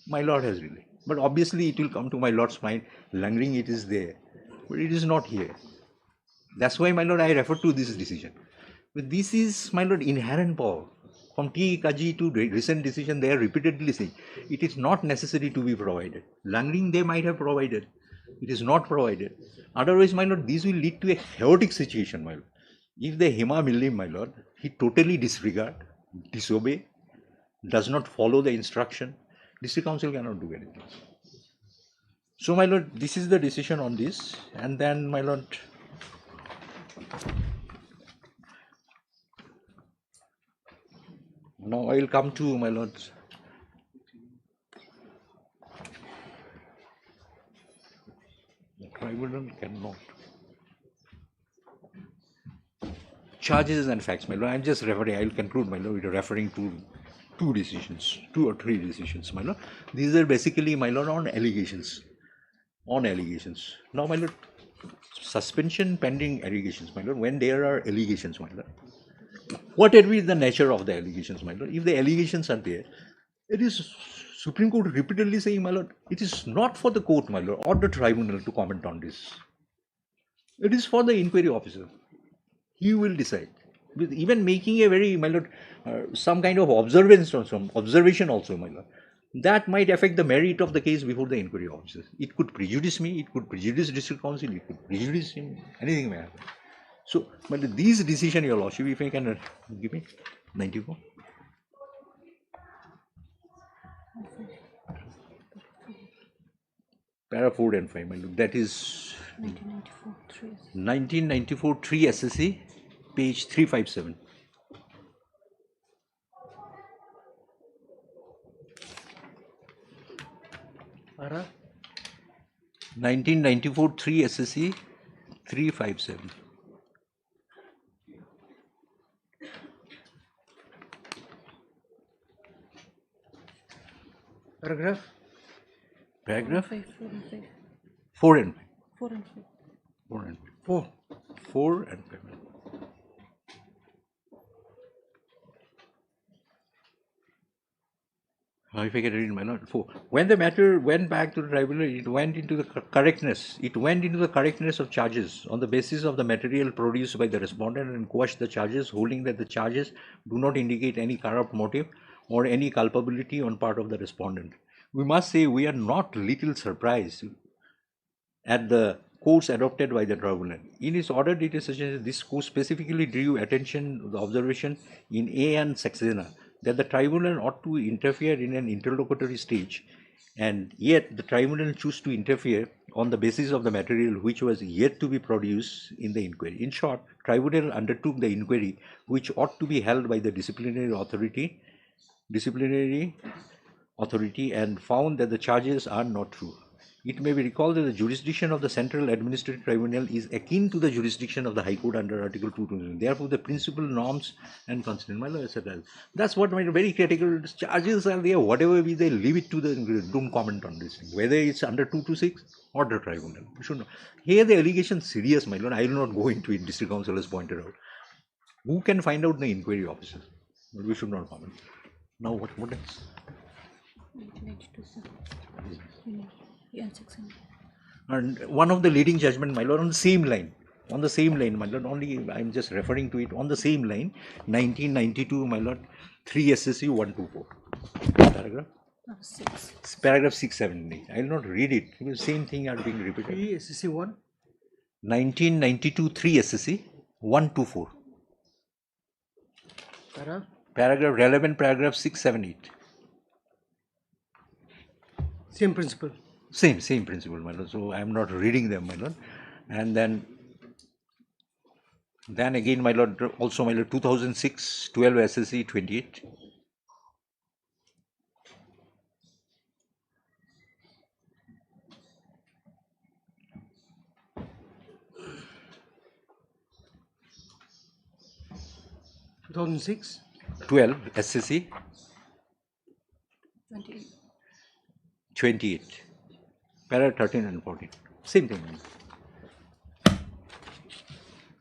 My lord has really. But obviously it will come to my lord's mind, Langring it is there, but it is not here. That's why, my lord, I refer to this decision. But this is, my lord, inherent power. From T. Kaji to recent decision, they are repeatedly saying it is not necessary to be provided. Langring they might have provided. It is not provided. Otherwise, my lord, this will lead to a chaotic situation, my lord. If the Hima Millim, my lord, he totally disregard, disobey, does not follow the instruction, district council cannot do anything. So, my lord, this is the decision on this, and then, my lord, now I will come to, my lord, tribunal cannot. Charges and facts, my lord. I am just referring, I will conclude, my lord, with referring to two or three decisions, my lord. These are basically, my lord, on allegations. On allegations. Now, my lord, suspension pending allegations, my lord, when there are allegations, my lord, whatever is the nature of the allegations, my lord, if the allegations are there, it is Supreme Court repeatedly saying, my lord, it is not for the court, my lord, or the tribunal to comment on this. It is for the inquiry officer. He will decide. With even making a very, my lord, some kind of observation also, my lord. That might affect the merit of the case before the inquiry officer. It could prejudice me, it could prejudice district council, it could prejudice him, anything may happen. So, but these decisions, your lordship, if I can give me 94. Para 4 and 5, my lord. That is 1994 3 SSC, page 357. Para 1994 3 SSC 357. paragraph Paragraph 4 and 5. 4 and 5. 4 and 5. 4 and 5. 4. 4 and 5. If I can read my note. 4. When the matter went back to the tribunal, it went into the correctness. It went into the correctness of charges on the basis of the material produced by the respondent and quashed the charges, holding that the charges do not indicate any corrupt motive or any culpability on part of the respondent. We must say we are not little surprised at the course adopted by the tribunal. In its order, it is suggested this court specifically drew attention to the observation in A and Saxena that the tribunal ought to interfere in an interlocutory stage, and yet the tribunal chose to interfere on the basis of the material which was yet to be produced in the inquiry. In short, tribunal undertook the inquiry which ought to be held by the disciplinary authority and found that the charges are not true. It may be recalled that the jurisdiction of the Central Administrative Tribunal is akin to the jurisdiction of the High Court under Article 220. Therefore, the principal norms and constitutional, etc. That's what my very critical charges are there. Whatever be, they leave it to the, don't comment on this thing. Whether it's under 226 or the tribunal. We should know. Here the allegation is serious, my lord. I will not go into it. District Council has pointed out. Who can find out the inquiry officer? But we should not comment. Now what else? 1992, sir. Yeah, 600. And one of the leading judgment, my lord, on the same line, my lord, only I'm just referring to it, on the same line, 1992, my lord, 3 SSC 124. Paragraph? 6. Paragraph 678. I will not read it, because same thing are being repeated. 3 SSC 1. 1992 3 SSC 124. Para Paragraph, relevant paragraph 678. same principle. Same principle, my lord. So I am not reading them, my lord. And then again, my lord, also my lord, 2006 12 SSC 28. Two 2006 12 SSC 28. 28. Para 13 and 14. Same thing.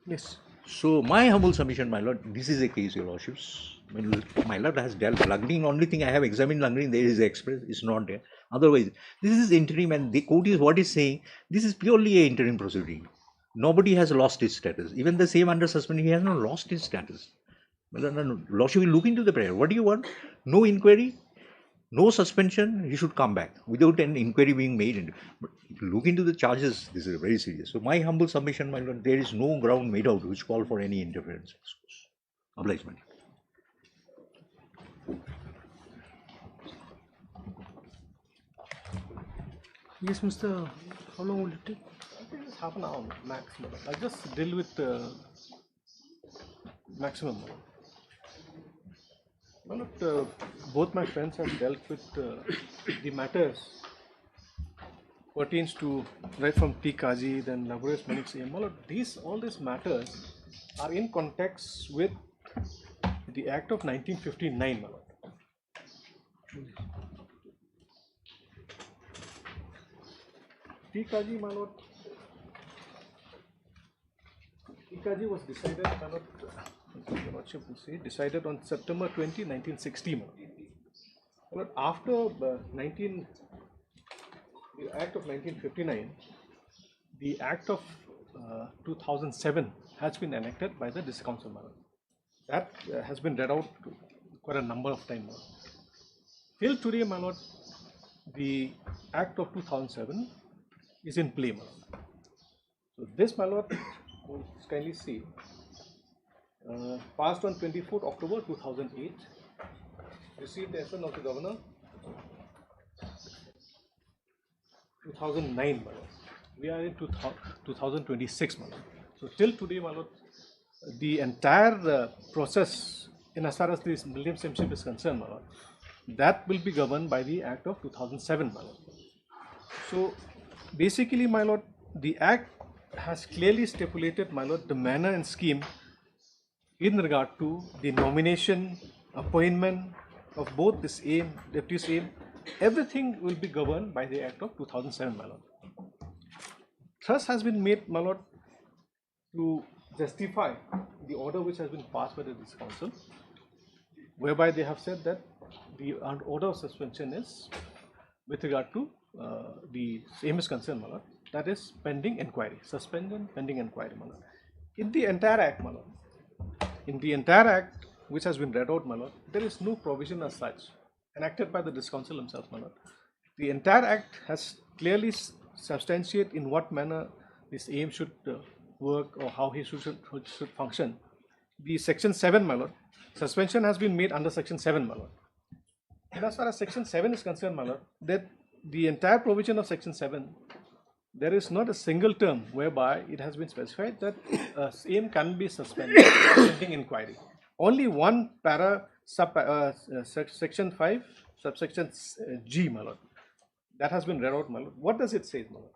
Yes. So my humble submission, my lord, this is a case, your lordships. My lord has dealt Lungring. Only thing I have examined Lungring, there is the express, it's not there. Otherwise, this is interim, and the court is what is saying, this is purely a interim proceeding. Nobody has lost his status. Even the same under suspension, he has not lost his status. No. Lordship will look into the prayer. What do you want? No inquiry, no suspension, he should come back without an inquiry being made. But look into the charges, this is very serious. So my humble submission, my lord, there is no ground made out which call for any interference. Obligement. Yes, Mr. How long will it take? I think it's half an hour maximum. I'll just deal with maximum. Well, both my friends have dealt with the matters pertains to right from T. Kaji, then laborious money CM. Well, all these matters are in context with the Act of 1959. T. Kaji, my lord. T. Kaji was decided, my lord, decided on September 20, 1960. But after the Act of 1959, the Act of 2007 has been enacted by the Discouncil. That has been read out quite a number of times. Till today, my lord, the Act of 2007 is in play, my lord. So this, my lord, kindly see, passed on 24th October 2008, received the assent of the Governor, 2009, my lord. We are in 2026, my lord. So till today, my lord, the entire process, in as far as this millennium citizenship is concerned, my lord, that will be governed by the Act of 2007, my lord. So basically, my lord, the Act has clearly stipulated, my lord, the manner and scheme in regard to the nomination, appointment of both this aim, deputy same, everything will be governed by the Act of 2007, my lord. Trust has been made, my lord, to justify the order which has been passed by the Council, whereby they have said that the order of suspension is with regard to the same is concerned, my lord, that is pending inquiry, suspension pending inquiry, my lord. In the entire Act, my lord, in the entire Act which has been read out, my lord, there is no provision as such enacted by the Discouncil himself, my lord. The entire Act has clearly substantiated in what manner this aim should work or how he should function. The Section 7, my lord, suspension has been made under Section 7, my lord. And as far as Section 7 is concerned, my lord, that the entire provision of Section 7, there is not a single term whereby it has been specified that aim can be suspended pending inquiry. Only one Section 5, subsection G, my lord, that has been read out, my lord. What does it say, my lord?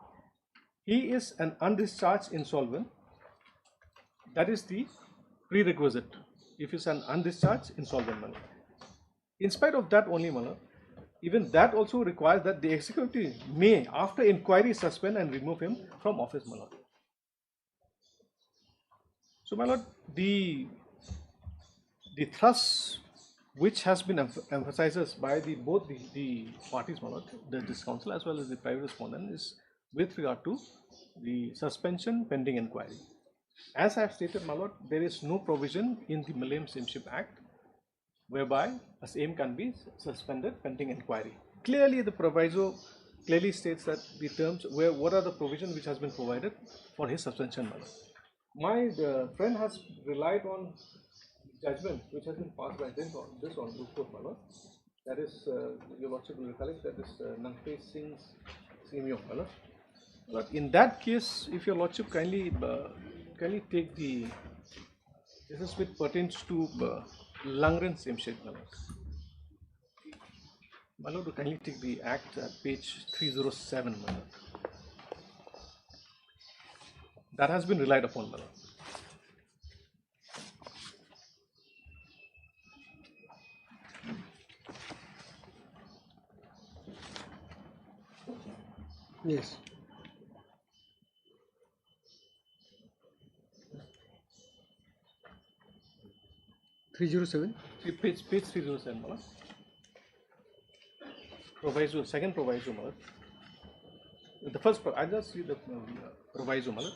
He is an undischarged insolvent. That is the prerequisite. If it's an undischarged insolvent, my lord. In spite of that only, my lord, even that also requires that the executive may, after inquiry, suspend and remove him from office, my lord. So, my lord, the thrust which has been emphasized by both the parties, my lord, the Council as well as the private respondent, is with regard to the suspension pending inquiry. As I have stated, my lord, there is no provision in the Millennium Citizenship Act whereby a same can be suspended pending inquiry. Clearly, the proviso clearly states that the terms what are the provisions which has been provided for his suspension, my lord. My friend has relied on judgment which has been passed by this honorable court, my lord. That is, your lordship will recollect, that is Nangpe Singh's Simyo, my lord. But in that case, if your lordship kindly take the, this is which pertains to Langren Citizenship, my lord. My lord, to kindly take the Act at page 307, my lord. That has been relied upon, my lord. Yes. Page 307, my lord. Proviso, second proviso, my lord. The first, I just see the proviso, my lord.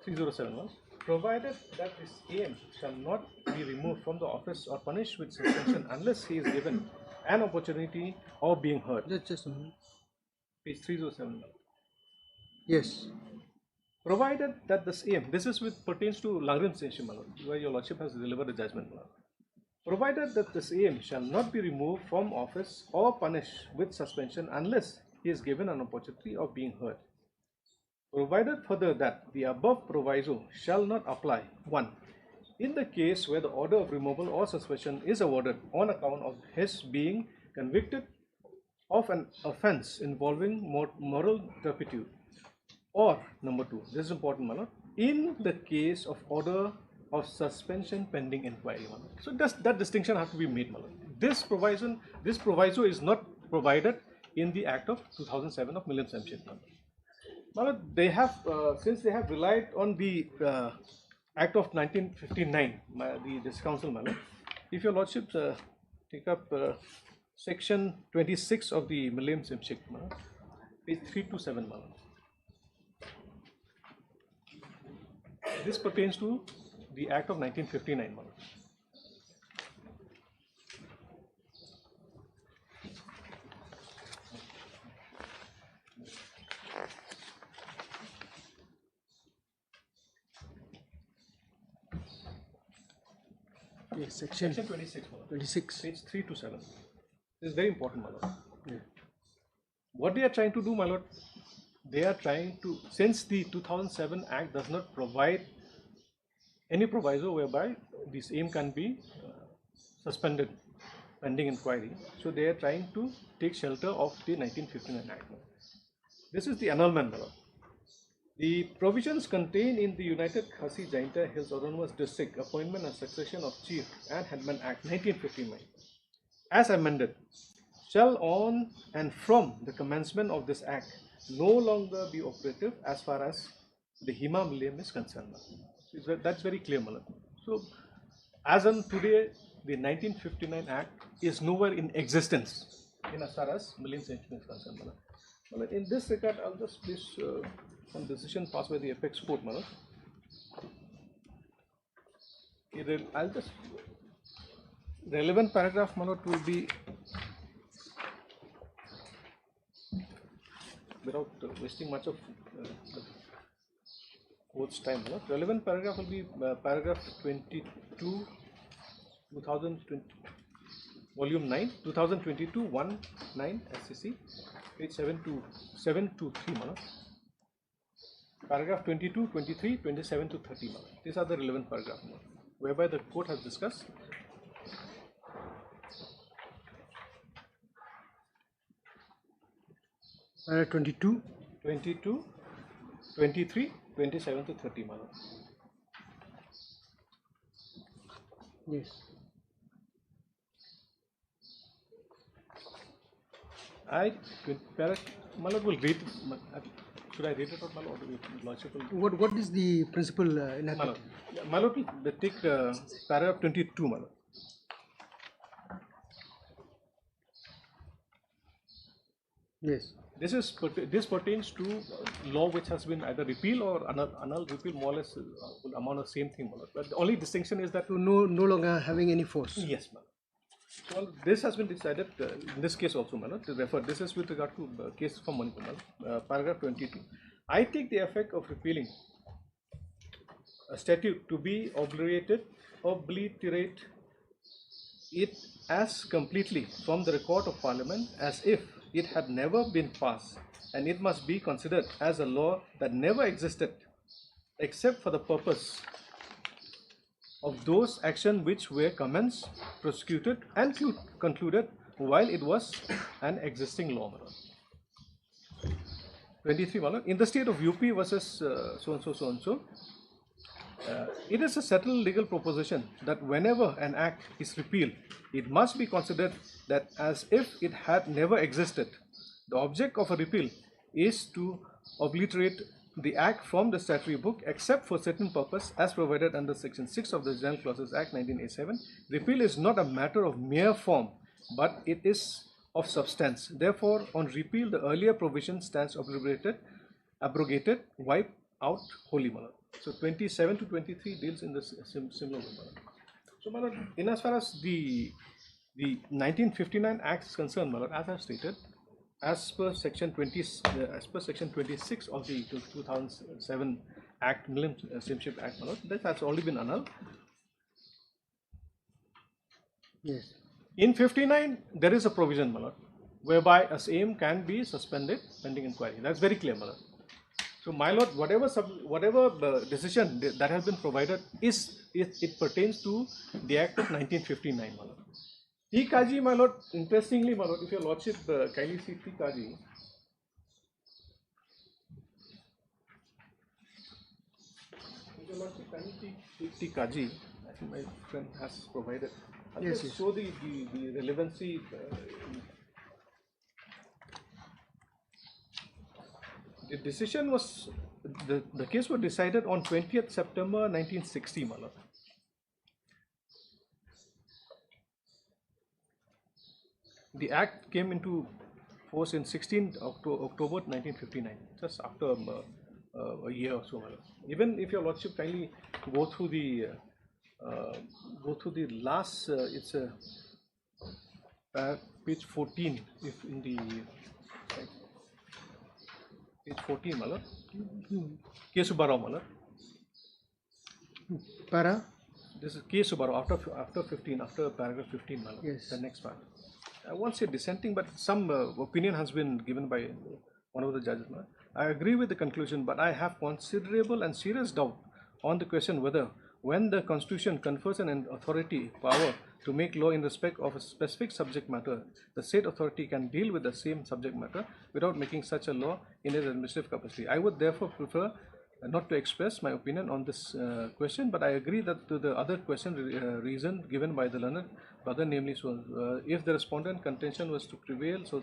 307, my lord. Provided that his aim shall not be removed from the office or punished with suspension unless he is given an opportunity of being heard. Just a minute. Page 307, my lord. Yes. Provided that this aim, this is which pertains to Langren Citizenship, my lord, where your lordship has delivered a judgment, my lord. Provided that this aim shall not be removed from office or punished with suspension unless he is given an opportunity of being heard. Provided further that the above proviso shall not apply, 1. In the case where the order of removal or suspension is awarded on account of his being convicted of an offence involving moral turpitude, or number 2, this is important, my lord, in the case of order of suspension pending inquiry, my lord. So that distinction has to be made, my lord. This proviso is not provided in the Act of 2007 of Millennium Citizenship, my lord. My lord, they have, since they have relied on the Act of 1959, the Council, my lord, if your lordship take up Section 26 of the Millennium Simship, page 327, This pertains to the Act of 1959, Yes, section Section 26, 26. page 327. This is very important, What they are trying to do, they are trying to, since the 2007 Act does not provide any proviso whereby the same can be suspended pending inquiry, so they are trying to take shelter of the 1959 Act. This is the annulment. The provisions contained in the United Khasi Jaintia Hills Autonomous District Appointment and Succession of Chief and Headman Act 1959, as amended, shall on and from the commencement of this Act no longer be operative as far as the Hima Millennium is concerned. That's very clear, So, as on today, the 1959 Act is nowhere in existence in as far as Millennium Simship is concerned. In this regard, I'll just please some decision passed by the apex court, I'll just relevant paragraph, will be without wasting much of the court's time. Relevant paragraph will be paragraph 22, 2020, volume 9, 2022, 19 SCC, page 723. Paragraph 22, 23, 27 to 30. These are the relevant paragraphs, whereby the court has discussed Paragraph 22. 22, 23, 27 to 30. Yes. Malad will read. Should I read it out, Malad, or logical? What is the principle enacted? Malad will take paragraph 22, Malad. Yes. This pertains to law which has been either repealed or annulled. Repeal more or less will amount the same thing, Malad. But the only distinction is that So no longer having any force. yes, Malad. Well, this has been decided in this case also, Malad. To refer, this is with regard to case from Manipur, paragraph 22. I take the effect of repealing a statute to be obliterate it as completely from the record of Parliament as if it had never been passed, and it must be considered as a law that never existed except for the purpose of those actions which were commenced, prosecuted and concluded while it was an existing law. 23. In the state of UP versus so and so, it is a settled legal proposition that whenever an act is repealed, it must be considered that as if it had never existed. The object of a repeal is to obliterate the act from the statutory book except for certain purpose as provided under section 6 of the General Clauses Act 1987. Repeal is not a matter of mere form, but it is of substance. Therefore, on repeal, the earlier provision stands abrogated, wiped out wholly. So 27 to 23 deals in this similar way. So, in as far as the 1959 Act is concerned, as I have stated, as per section 26 of the 2007 Act, Millennium Simship Act, that has already been annulled. Yes. In 59, there is a provision, whereby a same can be suspended pending inquiry. That's very clear, So, my lord, whatever decision that has been provided it pertains to the Act of 1959, T. Kaji, my lord, interestingly, my lord, if your lordship kindly see T. Kaji, if your lordship kindly see T. Kaji, I think my friend has provided. I'll Yes, just show the relevancy. The decision was, the case was decided on 20th September 1960, my lord. The Act came into force in 16th October 1959, just after a year or so, my lord. Even if your lordship kindly go through the last, it's page 14, if in the page 14, my lord. K. Subbarao, my lord. Para? This is K. Subbarao after 15, after paragraph 15, my lord. Yes. The next part. I won't say dissenting, but some opinion has been given by one of the judges. My lord. I agree with the conclusion, but I have considerable and serious doubt on the question whether, when the Constitution confers an authority power to make law in respect of a specific subject matter, the state authority can deal with the same subject matter without making such a law in its administrative capacity. I would therefore prefer not to express my opinion on this question, but I agree that to the other question reason given by the learned brother, namely, if the respondent contention was to prevail, so,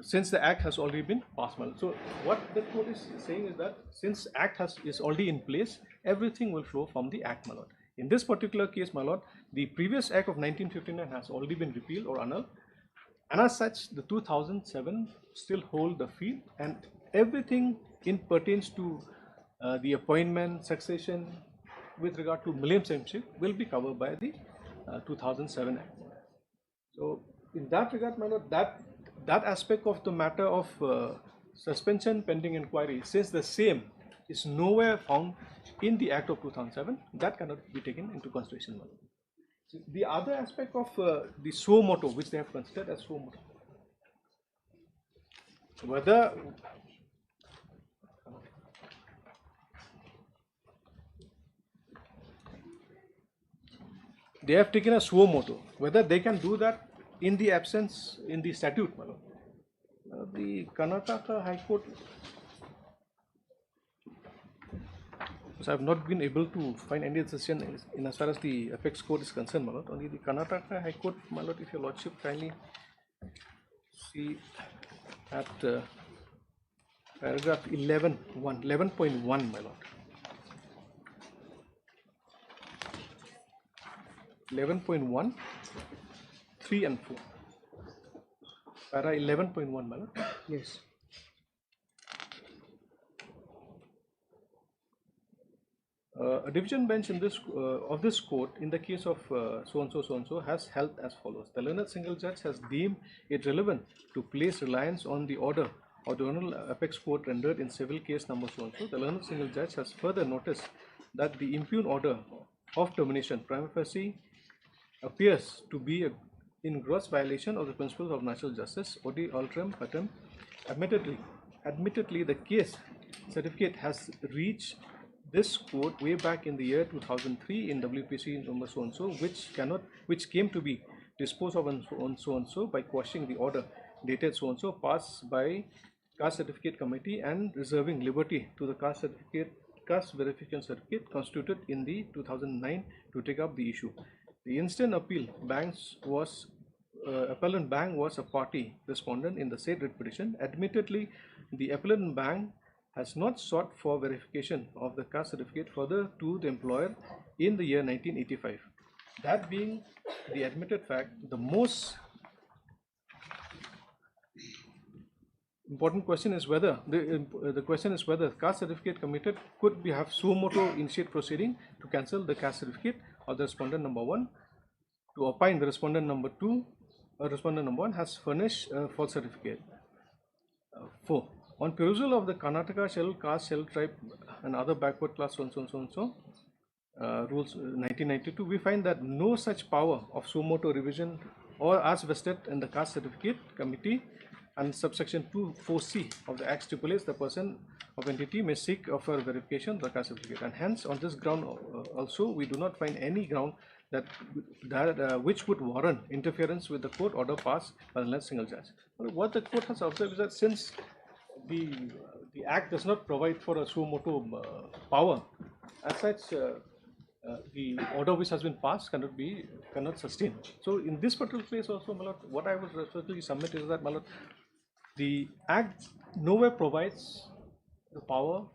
since the Act has already been passed. So what the court is saying is that since Act is already in place, everything will flow from the Act, my lord. In this particular case, my lord, the previous Act of 1959 has already been repealed or annulled, and as such, the 2007 still hold the field, and everything in pertains to the appointment, succession, with regard to millennium citizenship will be covered by the 2007 Act. So in that regard, my lord, that aspect of the matter of suspension pending inquiry, since the same is nowhere found in the Act of 2007, that cannot be taken into consideration, my lord. So the other aspect of the suo motu, which they have considered as suo motu, whether they have taken a suo motu, whether they can do that in the absence in the statute, my lord. The Karnataka High Court, because I have not been able to find any decision in as far as the apex court is concerned, my lord. Only the Karnataka High Court, my lord, if your lordship kindly see at paragraph 11.1, my lord. 11.1, 3 and 4. Para 11.1, my lord. Yes. A division bench in this of this court in the case of so and so has held as follows: the learned single judge has deemed it relevant to place reliance on the order of the Honorable Apex Court rendered in civil case number so and so. The learned single judge has further noticed that the impugned order of termination prima facie appears to be in gross violation of the principles of natural justice, odi alteram patem. Admittedly, the case certificate has reached this court way back in the year 2003 in WPC number so and so, which came to be disposed of on so and so by quashing the order dated so and so passed by caste certificate committee and reserving liberty to the caste verification certificate constituted in the 2009 to take up the issue. The instant appeal appellant bank was a party respondent in the said writ petition. Admittedly, the appellant bank has not sought for verification of the caste certificate further to the employer in the year 1985. That being the admitted fact, the most important question is whether the question is whether caste certificate committed could have suo motu initiate proceeding to cancel the caste certificate of the respondent number 1, to opine the respondent number 2 or respondent number 1 has furnished a false certificate. 4. On perusal of the Karnataka Scheduled Caste, Scheduled Tribe and other backward class so and so rules 1992, we find that no such power of suo motu revision or as vested in the caste certificate committee, and subsection 2(4)(c) of the Act stipulates the person of entity may seek for verification of the caste certificate, and hence on this ground also we do not find any ground that which would warrant interference with the court order passed by the last single judge. What the court has observed is that since the Act does not provide for a suo motu power, as such the order which has been passed cannot sustain. So in this particular case also, my lord, what I would respectfully submit is that, my lord, the Act nowhere provides the power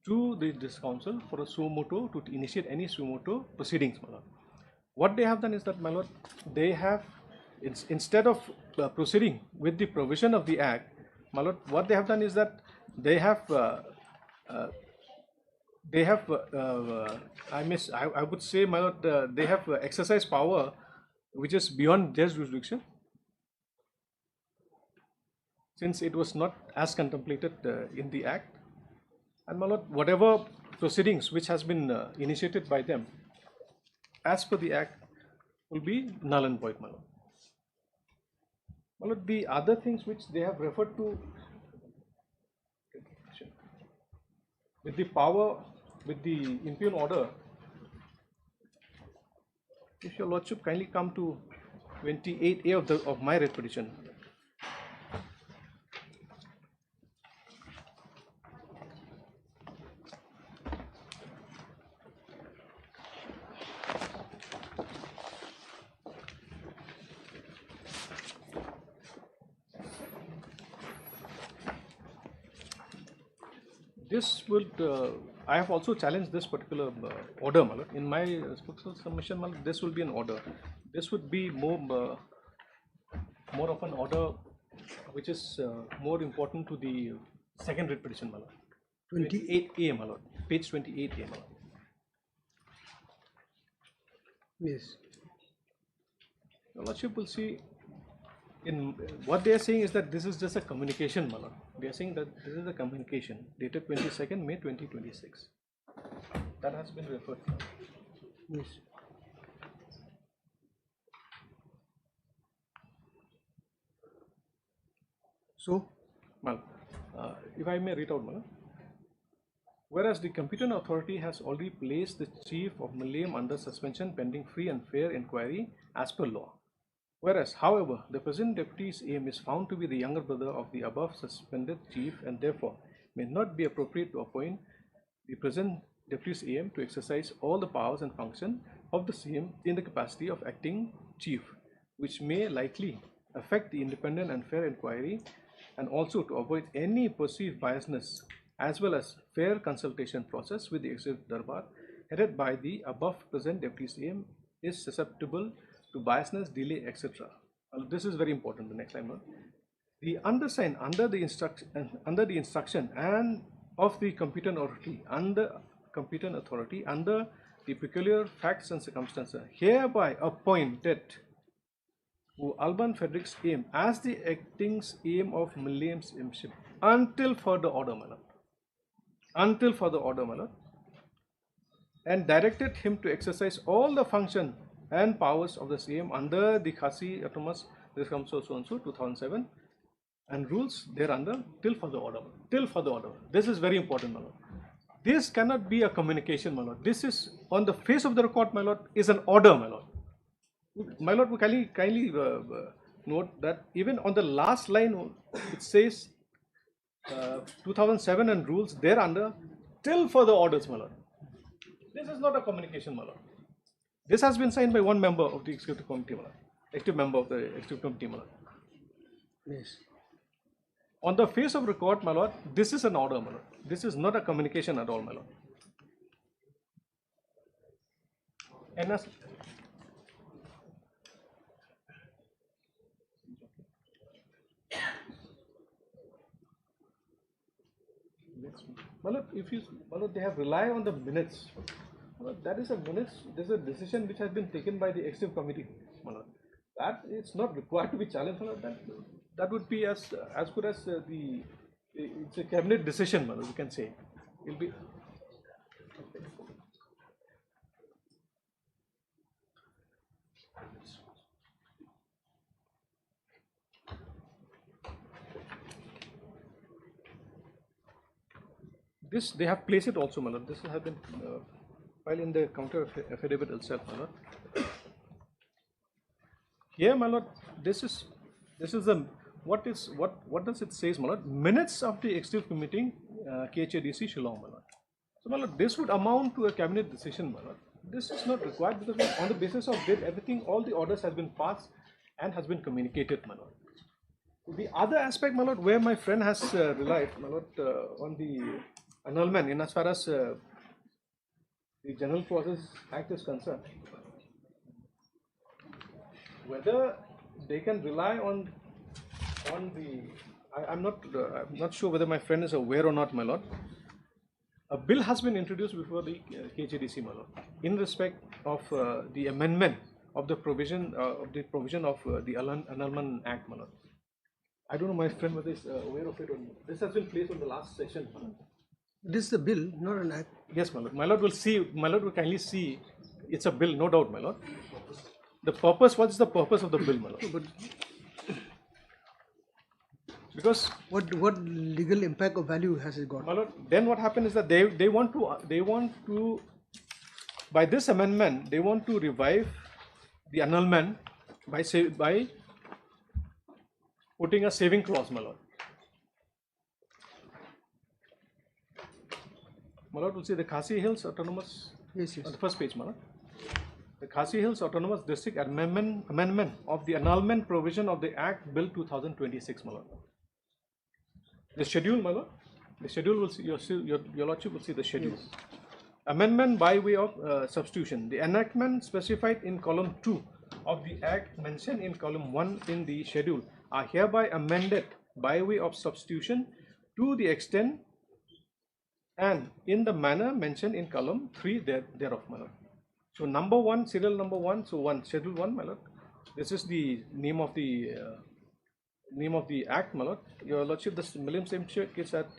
to this council for a suo motu to initiate any suo motu proceedings, my lord. what they have done is that, my lord, they have, instead of proceeding with the provision of the Act, my lord, what they have done is that they have, I would say, my lord, they have exercised power which is beyond their jurisdiction, since it was not as contemplated in the Act. And, my lord, whatever proceedings which has been initiated by them as per the Act will be null and void, my lord. My lord, the other things which they have referred to with the power, with the impugn order, if your lordship kindly come to 28A of my writ petition. This would, I have also challenged this particular order, my lord. In my submission, my lord, this will be an order. This would be more of an order which is more important to the second writ petition, my lord. 28A, my lord. Page 28A, my lord. Yes. Your lordship will see, in what they are saying is that this is just a communication, my lord. They are saying that this is a communication dated 22nd May 2026. That has been referred to. Yes. So, Well, if I may read out, my lord. Whereas the competent authority has already placed the chief of Millennium under suspension pending free and fair inquiry as per law. Whereas, however, the present deputy's aim is found to be the younger brother of the above suspended chief and therefore may not be appropriate to appoint the present deputy's aim to exercise all the powers and function of the same in the capacity of acting chief, which may likely affect the independent and fair inquiry, and also to avoid any perceived biasness as well as fair consultation process with the executive darbar headed by the above present deputy's aim is susceptible to biasness, delay, etc. This is very important. The next line, no? The undersigned under the instruction and of the competent authority under the peculiar facts and circumstances hereby appointed who Alban Frederick's aim as the acting's aim of Millennium's aimship until further order, my lord. Until further order, my lord. And directed him to exercise all the function and powers of the same under the Khasi Autonomous, this comes so and so 2007, and rules thereunder till further order. Till further order. This is very important, my lord. This cannot be a communication, my lord. This is on the face of the record, my lord, is an order, my lord. My lord, we kindly note that even on the last line it says 2007 and rules thereunder till further orders, my lord. This is not a communication, my lord. This has been signed by one member of the executive committee, my lord. Active member of the executive committee, my lord. yes. On the face of record, my lord, this is an order, my lord. This is not a communication at all, my lord. And as my lord, if you, my lord, they have relied on the minutes. My lord, that is a minutes. This is a decision which has been taken by the executive committee, my lord. That is not required to be challenged, my lord. That would be as good as it's a cabinet decision, my lord, we can say. It will be. This they have placed it also, my lord. This has been filed in the counter affidavit itself, my lord. Here, my lord, this is the what does it say, my lord? Minutes of the executive committee, KHADC Shillong, my lord. So, my lord, this would amount to a cabinet decision, my lord. This is not required because on the basis of this, everything, all the orders has been passed and has been communicated, my lord. The other aspect, my lord, where my friend has relied, my lord, on the annulment in as far as the General Process Act is concerned. whether they can rely on the. I'm not sure whether my friend is aware or not, my lord. A bill has been introduced before the KJDC, my lord, in respect of the amendment of the provision of the Annulment Act, my lord. I don't know, my friend, whether is aware of it or not. This has been placed on the last session, my lord. This is a bill, not an act. Yes, my lord. My lord will see. My lord will kindly see. It's a bill, no doubt, my lord. The purpose. What is the purpose of the bill, my lord? But Because what legal impact or value has it got? my lord, then what happened is that they want to by this amendment they want to revive the annulment by putting a saving clause, my lord. My lord will see the Khasi Hills Autonomous. Yes, yes. On the first page, my lord. The Khasi Hills Autonomous District amendment of the annulment provision of the Act Bill 2026, my lord. The schedule, my lord. The schedule will see your lordship will see the schedule. Yes. Amendment by way of substitution. The enactment specified in column 2 of the Act mentioned in column 1 in the schedule are hereby amended by way of substitution to the extent and in the manner mentioned in column 3 thereof, my lord. So number 1, serial number 1, so schedule 1, my lord. This is the name of the Act, my lord. Your lordship, the Millennium Stamp check is at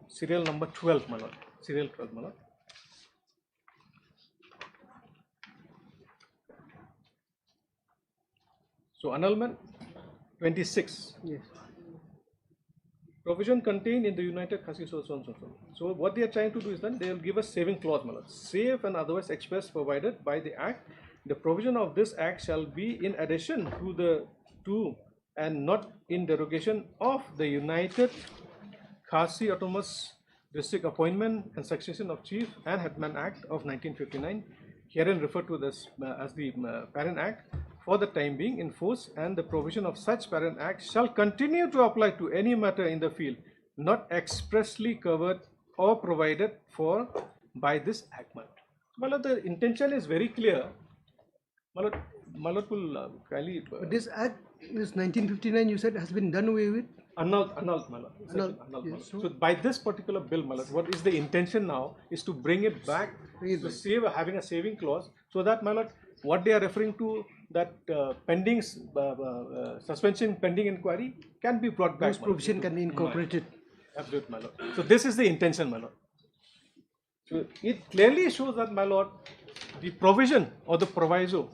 serial number 12, my lord. Serial 12, my lord. So annulment 26. Yes. Provision contained in the United Khasi so. So what they are trying to do is then they will give us saving clause, my lord. Save and otherwise express provided by the Act. The provision of this Act shall be in addition to and not in derogation of the United Khasi Autonomous District Appointment and Succession of Chief and Headman Act of 1959, herein referred to this as the Parent Act, for the time being in force, and the provision of such Parent Act shall continue to apply to any matter in the field not expressly covered or provided for by this Act. My lord, the intention is very clear. My lord will kindly. But this act is 1959. You said has been done away with. Annulled, my lord. Annulled, Annulled, my yes, lord. So by this particular bill, my lord, what is the intention now is to bring it back to save having a saving clause, so that, my lord, what they are referring to, that pending suspension pending inquiry can be brought back. Those provision can be incorporated. Absolutely, my lord. So this is the intention, my lord. So it clearly shows that, my lord, the provision or the proviso,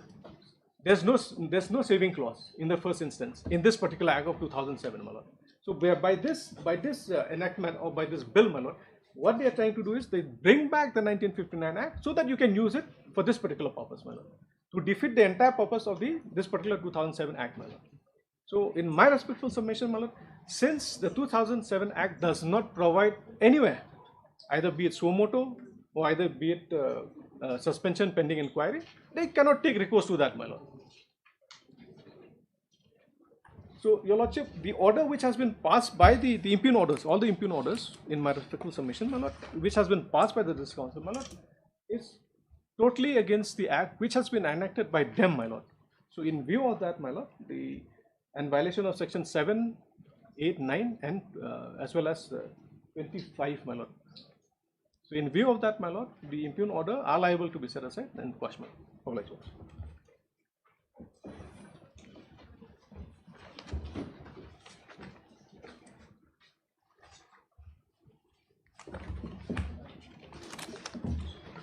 there's no saving clause in the first instance in this particular Act of 2007, my lord. So by this enactment or by this bill, my lord, what they are trying to do is they bring back the 1959 Act so that you can use it for this particular purpose, my lord, to defeat the entire purpose of this particular 2007 Act, my lord. So in my respectful submission, my lord, since the 2007 Act does not provide anywhere, either be it suo motu or either be it suspension pending inquiry, they cannot take recourse to that, my lord. So, your lordship, the order which has been passed by the impugn orders, all the impugn orders, in my respectful submission, my lord, which has been passed by the District Council, my lord, is totally against the Act which has been enacted by them, my lord. So, in view of that, my lord, and violation of section 7, 8, 9, and as well as 25, my lord. So, in view of that, my lord, the impugn order are liable to be set aside and quashed, my lord.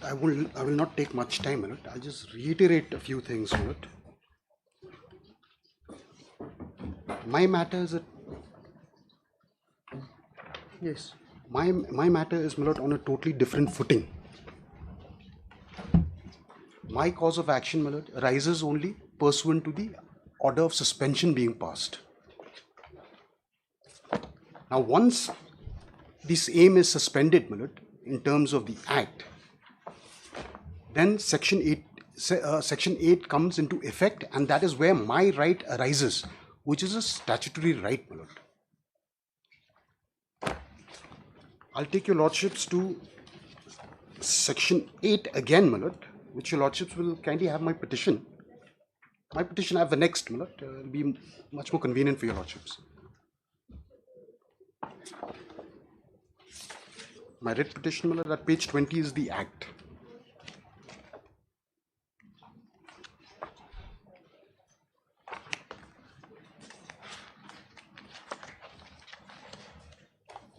I will not take much time, my lord. I'll just reiterate a few things, my lord. My matter is Yes. my matter is, my lord, on a totally different footing. My cause of action, my lord, arises only pursuant to the order of suspension being passed. Now, once this aim is suspended, my lord, in terms of the Act, then Section 8 comes into effect, and that is where my right arises, which is a statutory right, my lord. I'll take your lordships to Section 8 again, my lord, which your lordships will kindly have my petition. My petition, I have the next, my lord. It will be much more convenient for your lordships. My writ petition, my lord, at page 20 is the Act.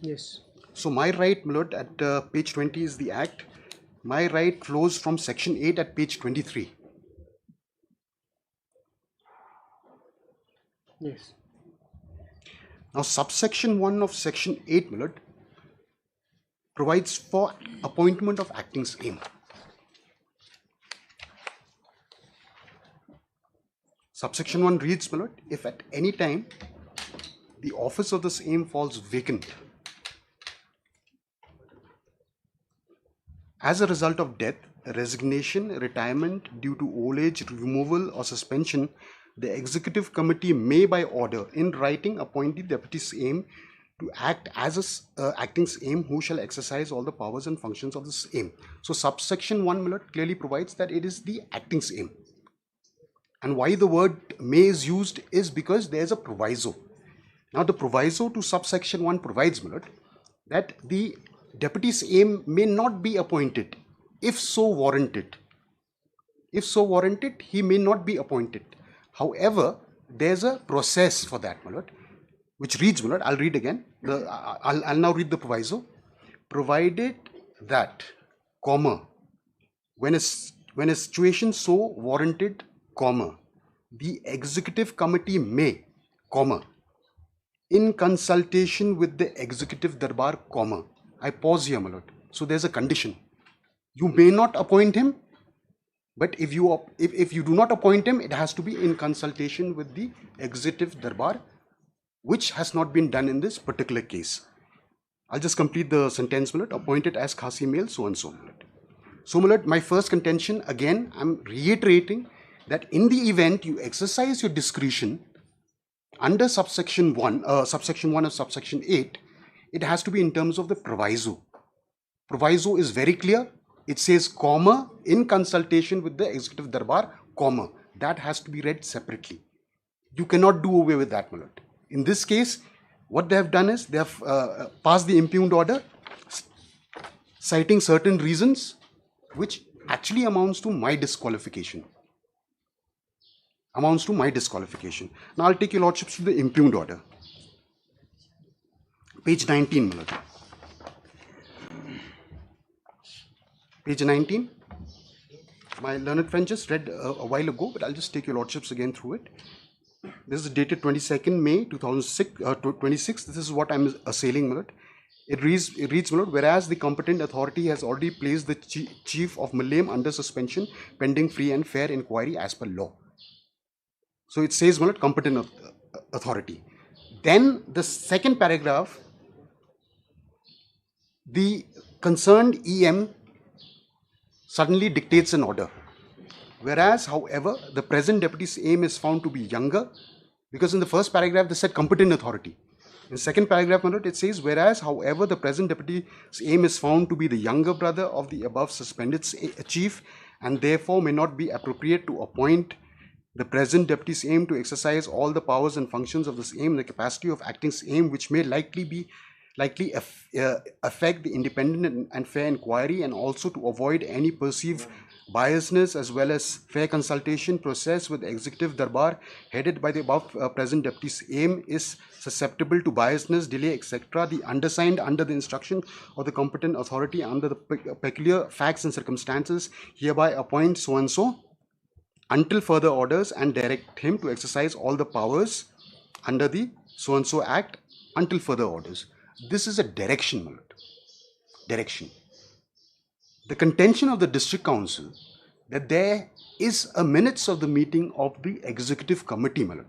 Yes. So my right, my lord, at page 20 is the Act. My right flows from section 8 at page 23. Yes. Now subsection 1 of section 8, my lord, provides for appointment of acting aim. Subsection 1 reads, my lord, if at any time the office of this aim falls vacant as a result of death, resignation, retirement due to old age, removal or suspension, the executive committee may by order in writing appoint the deputy aim to act as a acting aim who shall exercise all the powers and functions of this aim. So subsection 1, my lord, clearly provides that it is the acting aim. And why the word may is used is because there is a proviso. Now the proviso to subsection 1 provides, my lord, that the deputy's aim may not be appointed if so warranted. If so warranted, he may not be appointed. However, there's a process for that, my lord, which reads, my lord, I'll read again. I'll now read the proviso. Provided that, comma, when a situation so warranted, comma, the executive committee may, comma, in consultation with the executive darbar, comma. I pause here, my lord. So there's a condition. You may not appoint him, but if you do not appoint him, it has to be in consultation with the executive darbar, which has not been done in this particular case. I'll just complete the sentence, my lord. Appointed as Khasi male, so and so, my lord. So, my lord, my first contention, again, I'm reiterating that in the event you exercise your discretion under subsection 1 of subsection 8, it has to be in terms of the proviso. Proviso is very clear. It says, comma, in consultation with the executive darbar, comma. That has to be read separately. You cannot do away with that, my lord. In this case, what they have done is they have passed the impugned order, citing certain reasons, which actually amounts to my disqualification. Now I'll take your lordships to the impugned order. Page 19, my lord. Page 19. My learned friend just read a while ago, but I'll just take your lordships again through it. This is dated 22nd May 2026. This is what I'm assailing, my lord. It reads, my lord, whereas the competent authority has already placed the chief of Malayam under suspension pending free and fair inquiry as per law. So it says, my lord, competent authority. Then the second paragraph, the concerned EM suddenly dictates an order. Whereas, however, the present deputy's aim is found to be younger, because in the first paragraph they said competent authority. In the second paragraph, my lord, it says, whereas, however, the present deputy's aim is found to be the younger brother of the above suspended chief, and therefore may not be appropriate to appoint the present deputy's aim to exercise all the powers and functions of this aim in the capacity of acting aim, which may likely affect the independent and fair inquiry, and also to avoid any perceived biasness as well as fair consultation process with the executive darbar headed by the above present deputy's aim is susceptible to biasness, delay, etc. The undersigned, under the instruction of the competent authority under the peculiar facts and circumstances, hereby appoint so and so until further orders, and direct him to exercise all the powers under the so and so act until further orders. This is a direction, my lord. Direction. The contention of the district council that there is a minutes of the meeting of the executive committee, my lord,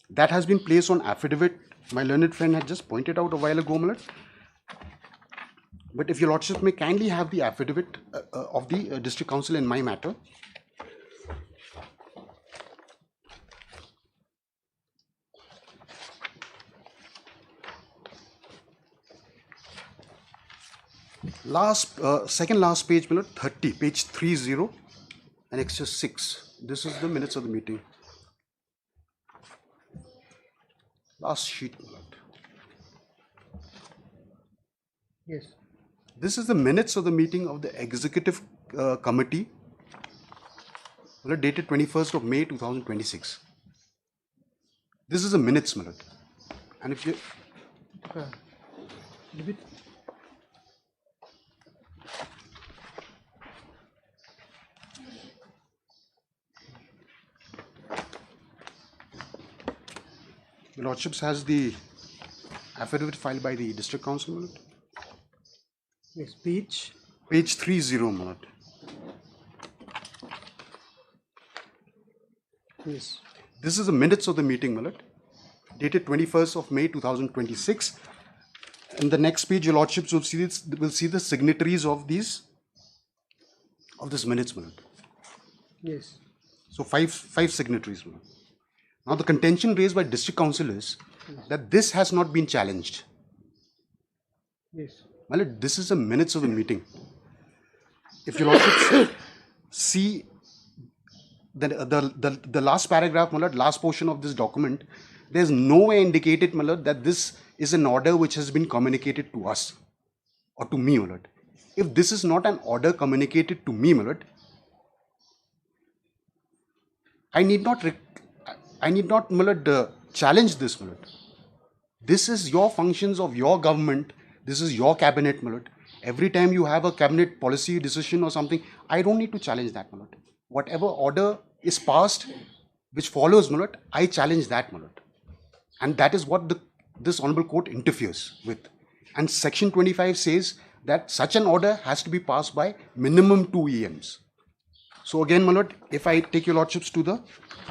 that has been placed on affidavit. My learned friend had just pointed out a while ago, my lord. But if your lordship may kindly have the affidavit of the district council in my matter. Second last page, my lord, 30, page 30, annexure 6. This is the minutes of the meeting. Last sheet, my lord. Yes. This is the minutes of the meeting of the executive committee, my lord, dated 21st of May 2026. This is the minutes, my lord. And if you Leave it. Your Lordships has the affidavit filed by the District Council, my lord. Yes. Page. Page 30, my lord. Yes. This is the minutes of the meeting, my lord, dated 21st of May 2026. In the next page, your Lordships will see the signatories of this minutes, my lord. Yes. So five signatories, my lord. Now the contention raised by District Council is that this has not been challenged. Yes. My lord, this is the minutes of the meeting. If your Lordships see the last paragraph, my lord, last portion of this document, there's nowhere indicated, my lord, that this is an order which has been communicated to us or to me, my lord. If this is not an order communicated to me, my lord, I need not, my lord, challenge this, my lord. This is your functions of your government. This is your cabinet, my lord. Every time you have a cabinet policy decision or something, I don't need to challenge that, my lord. Whatever order is passed, which follows, my lord, I challenge that, my lord. And that is what this Honorable Court interferes with. And Section 25 says that such an order has to be passed by minimum 2 EMs. So again, my lord, if I take your Lordships to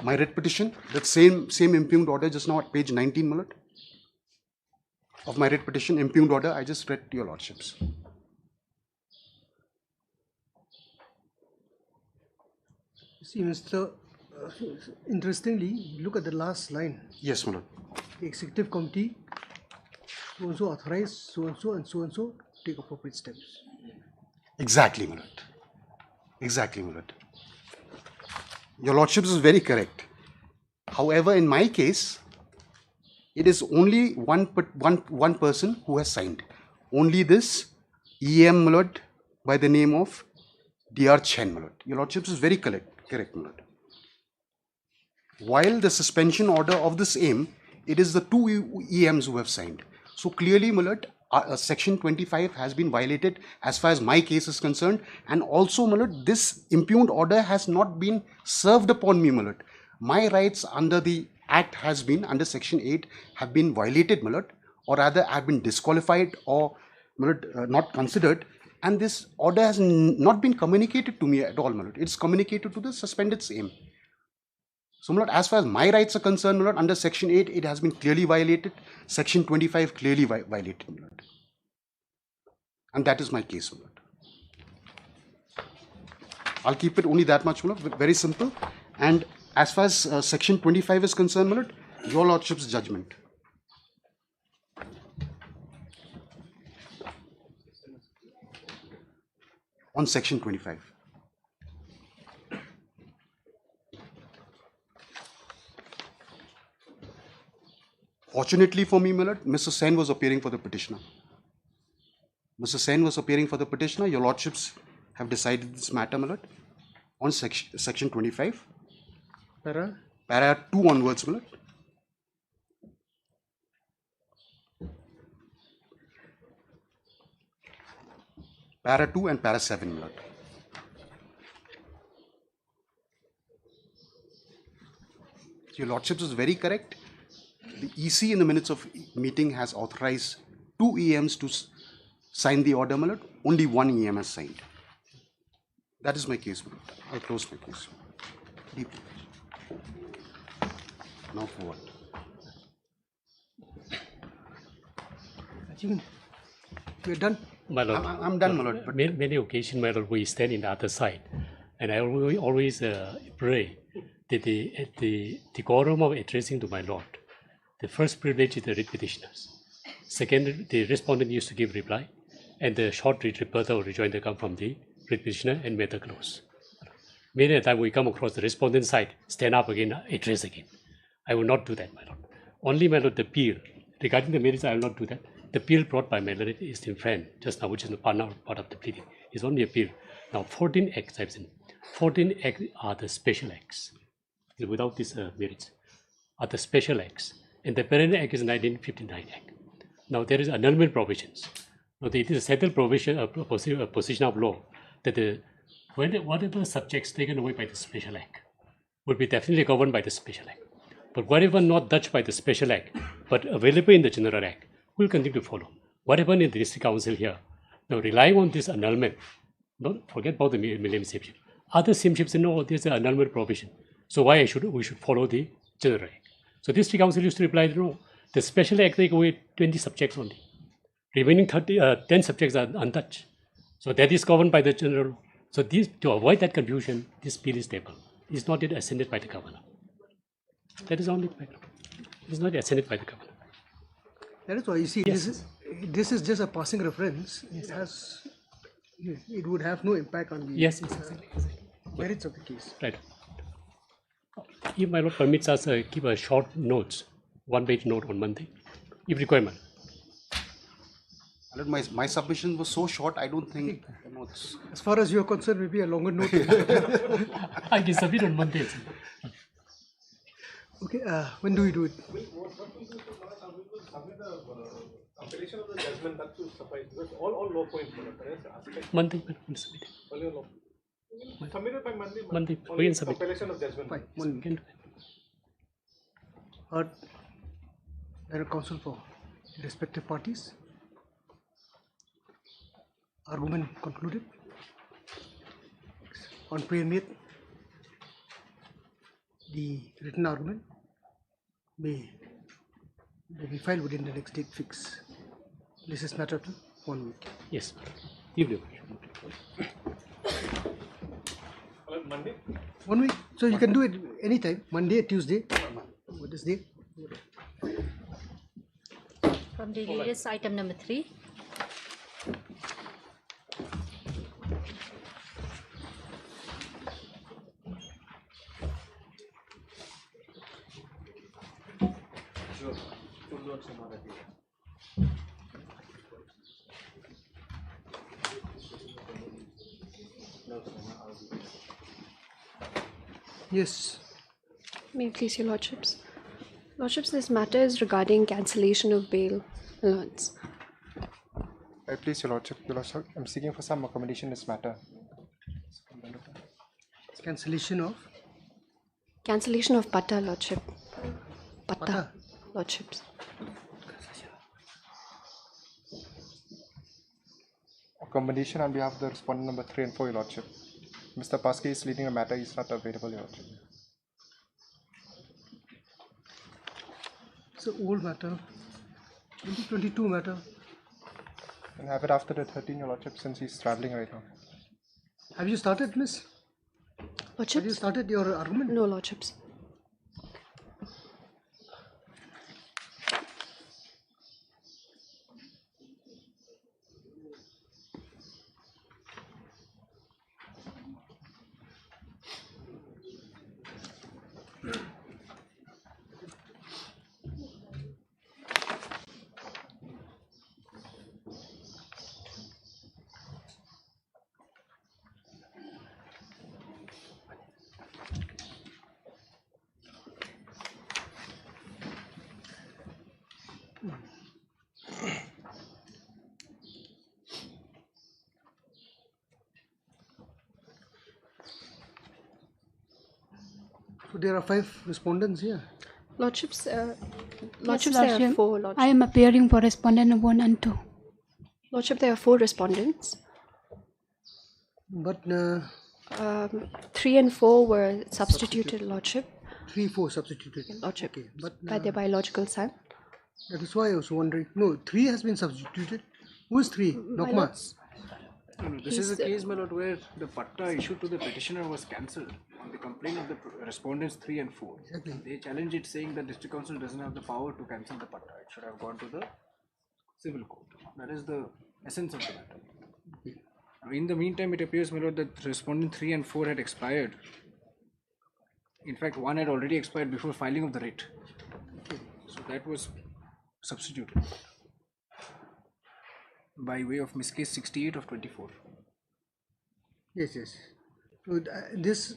my writ petition, that same impugned order just now at page 19, my lord, of my writ petition, impugned order, I just read to your Lordships. See, Mr. Interestingly, look at the last line. Yes, my lord. The executive committee, so and so authorized, so and so take appropriate steps. Exactly, my lord. Exactly, my lord. Your Lordships is very correct. However, in my case, it is only one person who has signed. Only this EM, my lord, by the name of DR Chen, my lord. Your Lordships is very correct, my lord. While the suspension order of the same, it is the 2 EMs who have signed. So clearly, my lord, Section 25 has been violated as far as my case is concerned. And also, my lord, this impugned order has not been served upon me, my lord. My rights under the Act has been, under Section 8, have been violated, my lord, or rather have been disqualified or, my lord, not considered. And this order has not been communicated to me at all, my lord. It's communicated to the suspended same. So, my lord, as far as my rights are concerned, my lord, under Section 8, it has been clearly violated. Section 25 clearly violated, my lord. And that is my case, my lord. I'll keep it only that much, my lord, very simple. And as far as Section 25 is concerned, my lord, your Lordship's judgment. On Section 25. Fortunately for me, my lord, Mr. Sen was appearing for the petitioner. Mr. Sen was appearing for the petitioner. Your Lordships have decided this matter, my lord, on Section 25. Para 2 onwards, my lord. Para 2 and Para 7, my lord. Your Lordships is very correct. The EC in the minutes of meeting has authorized 2 EMs to sign the order, my lord. Only 1 EM has signed. That is my case, my lord. I'll close my case. Deeply. Now forward. We're done. My lord, I'm done, my lord. But many occasions, my lord, we stand in the other side, and I always pray that the decorum of addressing to my lord, the first privilege is the writ petitioners. Second, the respondent used to give reply, and the short rebuttal or rejoinder come from the writ petitioner and matter close. Many a time we come across the respondent side, stand up again, address again. I will not do that, my lord. Only, my lord, the appeal. Regarding the merits, I will not do that. The appeal brought by my lord is in friend just now, which is part of the pleading. It's only appeal. Now, 14 acts I've seen. 14 acts are the special acts. Without these merits, are the special acts. And the parent act is 1959 act. Now, there is annulment provisions. Now, it is a settled provision, position of law that whatever subjects taken away by the special act would be definitely governed by the special act. But whatever not touched by the special act, but available in the general act, will continue to follow. What happened in the district council here? Now, relying on this annulment, don't forget about the millennium steamship. Other steamships say, no, there's an annulment provision. So why we should follow the general act? So district council used to reply, no, the special act take away 20 subjects only. Remaining 10 subjects are untouched. So that is governed by the general. So to avoid that confusion, this bill is tabled. It is not yet ascended by the governor. That is only it is not ascended by the governor. That is why you see, Yes. this is just a passing reference. It would have no impact on the Yes, exactly. merits of the case. Right. If my lord permits us, keep a short notes, one-page note on Monday, if requirement. My submission was so short, I don't think, it's... As far as you're concerned, maybe a longer note. I can submit on Monday. Okay, when do we do it? Compilation of the judgment, that should suffice, because all law points, Monday, we'll submit. submitted by Monday. Monday, we only can submit. compilation of judgment. Fine. We One can do heard there are counsel for respective parties. Argument concluded. On pre-made, the written argument may be filed within the next date fix. This is matter to 1 week. Yes. Evening. Monday? 1 week. So you can do it anytime, Monday, Tuesday. What is day? From daily list, item number 3. Yes. May it please your lordships. Lordships, this matter is regarding cancellation of bail allowance. I please your lordship, I'm seeking for some accommodation in this matter. Cancellation of Cancellation of Patta, lordship. Patta, Patta. lordships. Accommodation on behalf of the respondent number 3 and 4, your lordship. Mr. Paske is leading a matter, he is not available, your lordship. it's an old matter, 2022 matter. And have it after the 13th, your lordship, since he's traveling right now. Have you started, miss? Have you Lordships? started your argument? No, lordships. So there are 5 respondents here. Lordships, Yes, lordships, there are Lordship. 4. I Lordship. am appearing for respondent 1 and 2. Lordship, there are 4 respondents. But 3 and 4 were substituted, lordship, 3, 4 substituted. lordship, Okay, but by their biological son. that is why I was wondering. No, 3 has been substituted. Who is 3? Nokma. This is a case, my lord, where the patta issued to the petitioner was cancelled on the complaint of the respondents 3 and 4. Exactly. They challenged it, saying that district council doesn't have the power to cancel the patta. It should have gone to the civil court. That is the essence of the matter. In the meantime, it appears, my lord, that respondent 3 and 4 had expired. In fact, one had already expired before filing of the writ. So that was substituted by way of Miss Case 68 of 24. Yes, yes. So this,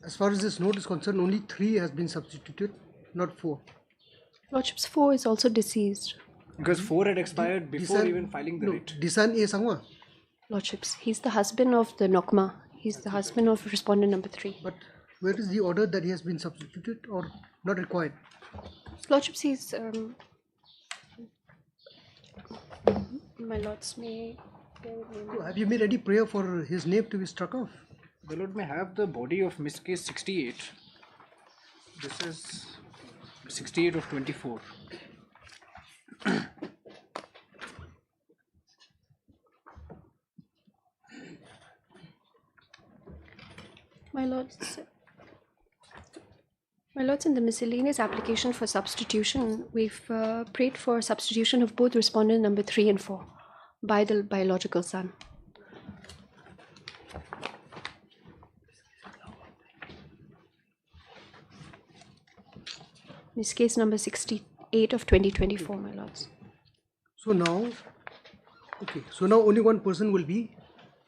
as far as this note is concerned, only 3 has been substituted, not 4. Lordships, 4 is also deceased. Because 4 had expired before even filing the writ. Disan A Sangwa. Lordships, he's the husband of the Nokma. He's the husband of respondent number 3. But where is the order that he has been substituted or not required? Lordships, he's my lords may. So have you made any prayer for his name to be struck off? The Lord may have the body of Miss Case 68. This is 68 of 24. My lords, in the miscellaneous application for substitution, we've prayed for substitution of both respondent number 3 and 4 by the biological son. This case number 68 of 2024, my lords. So now, okay, so now only one person will be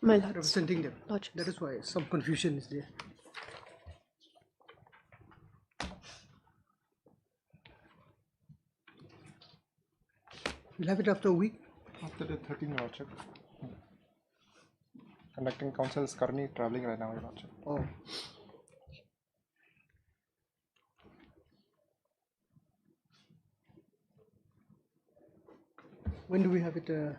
my lords, representing them. Lordships. That is why some confusion is there. We'll have it after a week. After the 13th, Lordship. Conducting counsel is currently traveling right now, Lordship. Oh. When do we have it? We'll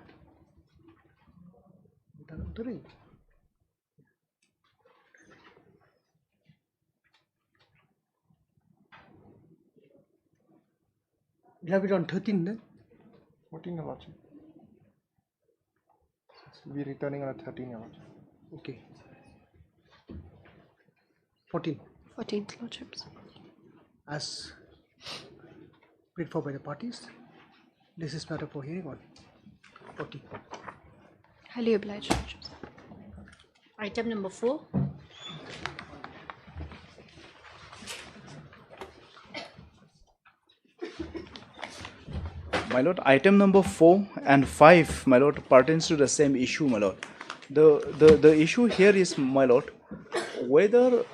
have it on 13th then? 14th, Lordship. We'll be returning on the 13th, Lordship. Okay. 14th. 14th, Lordships. As prayed for by the parties, this is matter for hearing on 14th. Highly obliged, Lordships. Item number 4. My lord, item number 4 and 5, my lord, pertains to the same issue, my lord. The issue here is, my lord, whether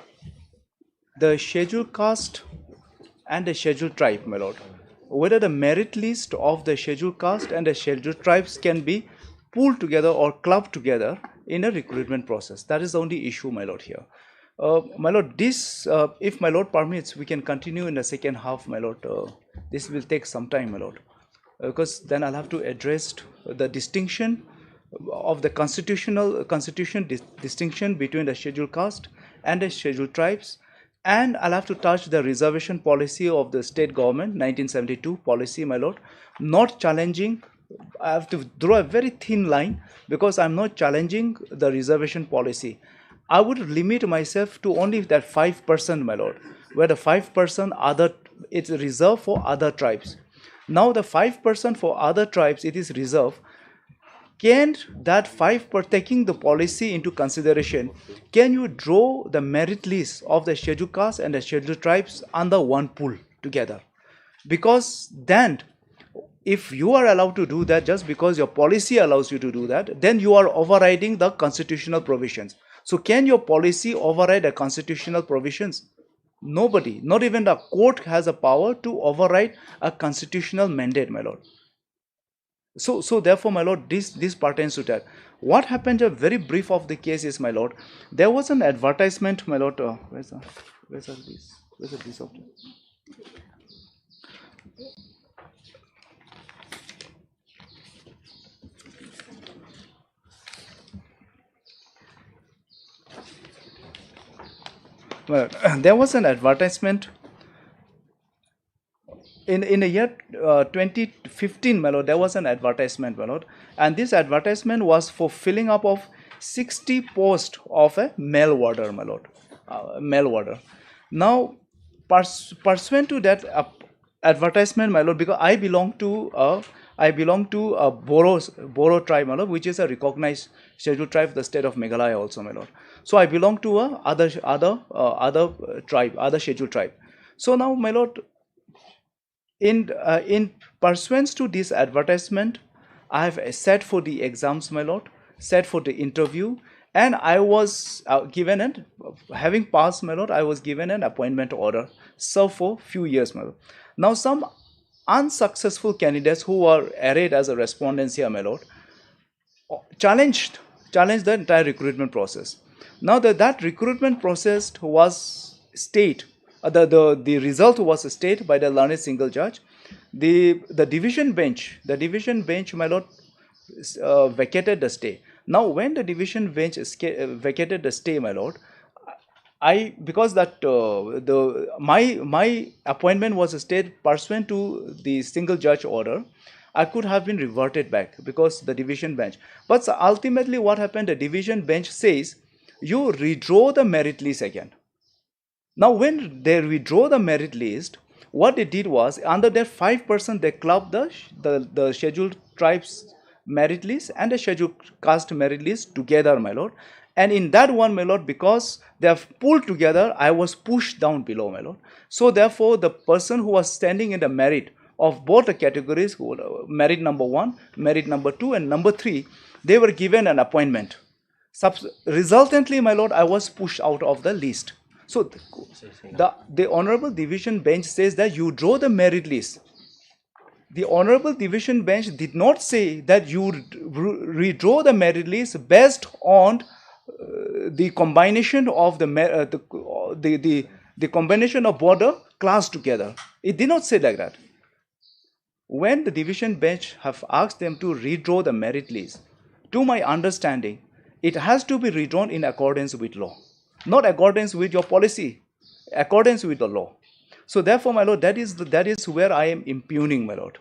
the scheduled caste and the scheduled tribe, my lord, whether the merit list of the scheduled caste and the scheduled tribes can be pooled together or clubbed together in a recruitment process. That is the only issue, my lord, here. My lord, this, if my lord permits, we can continue in the second half, my lord. This will take some time, my lord, because then I'll have to address the distinction of the constitution distinction between the scheduled caste and the scheduled tribes, and I'll have to touch the reservation policy of the state government, 1972 policy, my lord. Not challenging, I have to draw a very thin line, because I'm not challenging the reservation policy. I would limit myself to only that 5%, my lord, where the 5% other, it's reserved for other tribes. Now the 5% for other tribes, it is reserved. Can that 5%, taking the policy into consideration, can you draw the merit list of the scheduled caste and the scheduled tribes under one pool together? Because then, if you are allowed to do that just because your policy allows you to do that, then you are overriding the constitutional provisions. So can your policy override the constitutional provisions? Nobody, not even the court, has a power to override a constitutional mandate, my lord. So therefore, my lord, this pertains to that. What happened, a very brief of the case is, my lord, there was an advertisement, my lord, where's the piece of it? Well, there was an advertisement in the year 2015, my lord. There was an advertisement, my lord, and this advertisement was for filling up of 60 posts of a mail warder, my lord, mail warder. Now, pursuant to that advertisement, my lord, because I belong to a Boro tribe, my lord, which is a recognized scheduled tribe of the state of Meghalaya also, my lord. So I belong to a other tribe, other scheduled tribe. So now, my lord, in pursuance to this advertisement, I have sat for the exams, my lord, sat for the interview, and I was given an, having passed, my lord, I was given an appointment order, served for few years, my lord. Now some unsuccessful candidates who were arrayed as a respondents here, my lord, challenged the entire recruitment process. Now that recruitment process was stayed, the result was stayed by the learned single judge. The division bench, my lord, vacated the stay. Now when the division bench vacated the stay, my lord, because that my appointment was stayed pursuant to the single judge order, I could have been reverted back because the division bench. But ultimately what happened, the division bench says, you redraw the merit list again. Now when they redraw the merit list, what they did was, under that 5%, they clubbed the scheduled tribes merit list and the scheduled caste merit list together, my lord. And in that one, my lord, because they have pulled together, I was pushed down below, my lord. So therefore, the person who was standing in the merit of both the categories, merit number 1, merit number 2, and number 3, they were given an appointment. Resultantly, my lord, I was pushed out of the list. So the Honorable Division Bench says that you draw the merit list. The Honorable Division Bench did not say that you redraw the merit list based on the combination of the combination of border class together. It did not say like that. When the division bench have asked them to redraw the merit list, to my understanding, it has to be redrawn in accordance with law, not accordance with your policy, accordance with the law. So therefore, my lord, that is where I am impugning, my lord.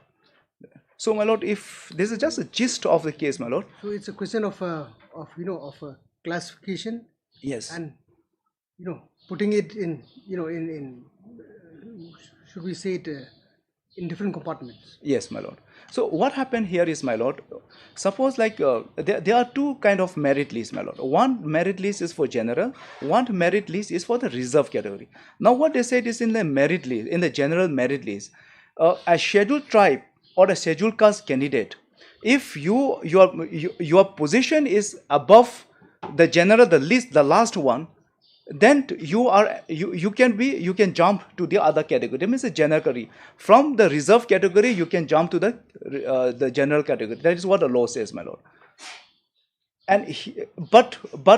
So, my lord, if this is just a gist of the case, my lord. So it's a question of classification. Yes. And putting it in should we say it in different compartments. Yes, my lord. So what happened here is, my lord, suppose like there are two kind of merit lists, my lord. One merit list is for general, one merit list is for the reserve category. Now what they said is, in the merit list, in the general merit list, a scheduled tribe or a scheduled caste candidate, if your position is above the general, the list, the last one, then you can jump to the other category. That means a general category. From the reserve category, you can jump to the general category. That is what the law says, my lord. And but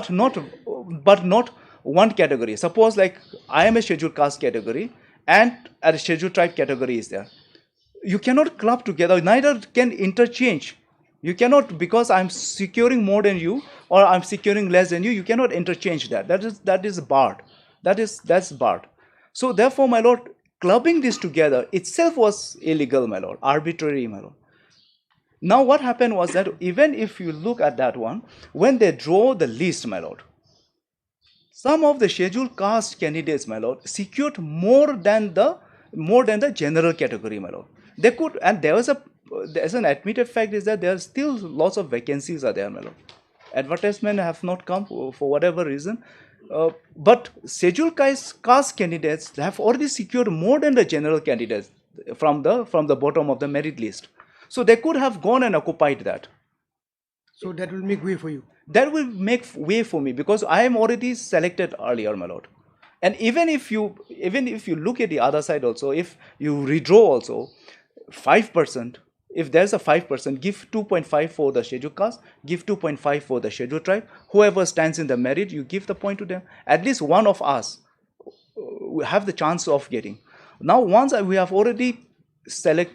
not one category. Suppose like I am a scheduled caste category and a scheduled tribe category is there. You cannot club together. Neither can interchange. You cannot, because I'm securing more than you or I'm securing less than you, you cannot interchange that. That is barred. That's barred. So therefore, my lord, clubbing this together itself was illegal, my lord, arbitrary, my lord. Now what happened was that even if you look at that one, when they draw the list, my lord, some of the scheduled caste candidates, my lord, secured more than the general category, my lord. They could, and there's an admitted fact is that there are still lots of vacancies are there, my lord. Advertisement have not come for whatever reason, but scheduled caste candidates have already secured more than the general candidates from the bottom of the merit list. So they could have gone and occupied that. So that will make way for you. That will make way for me because I am already selected earlier, my lord. And even if you look at the other side also, if you redraw also 5%, if there's a 5%, give 2.5 for the scheduled caste, give 2.5 for the scheduled tribe. Whoever stands in the merit, you give the point to them. At least one of us have the chance of getting. Now, once we have already stood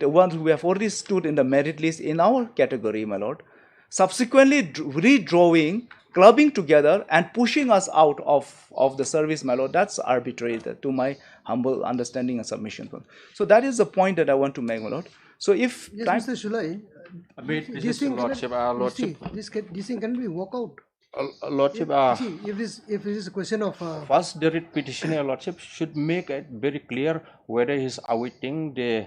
in the merit list in our category, my lord, subsequently redrawing, clubbing together and pushing us out of the service, my lord, that's arbitrary, to my humble understanding and submission. So that is the point that I want to make, my lord. So if yes, Mr. Shulai, Lordship, this thing can be worked out. Lordship, See, if it is a question of first the writ petitioner, Your Lordship, should make it very clear whether he is awaiting the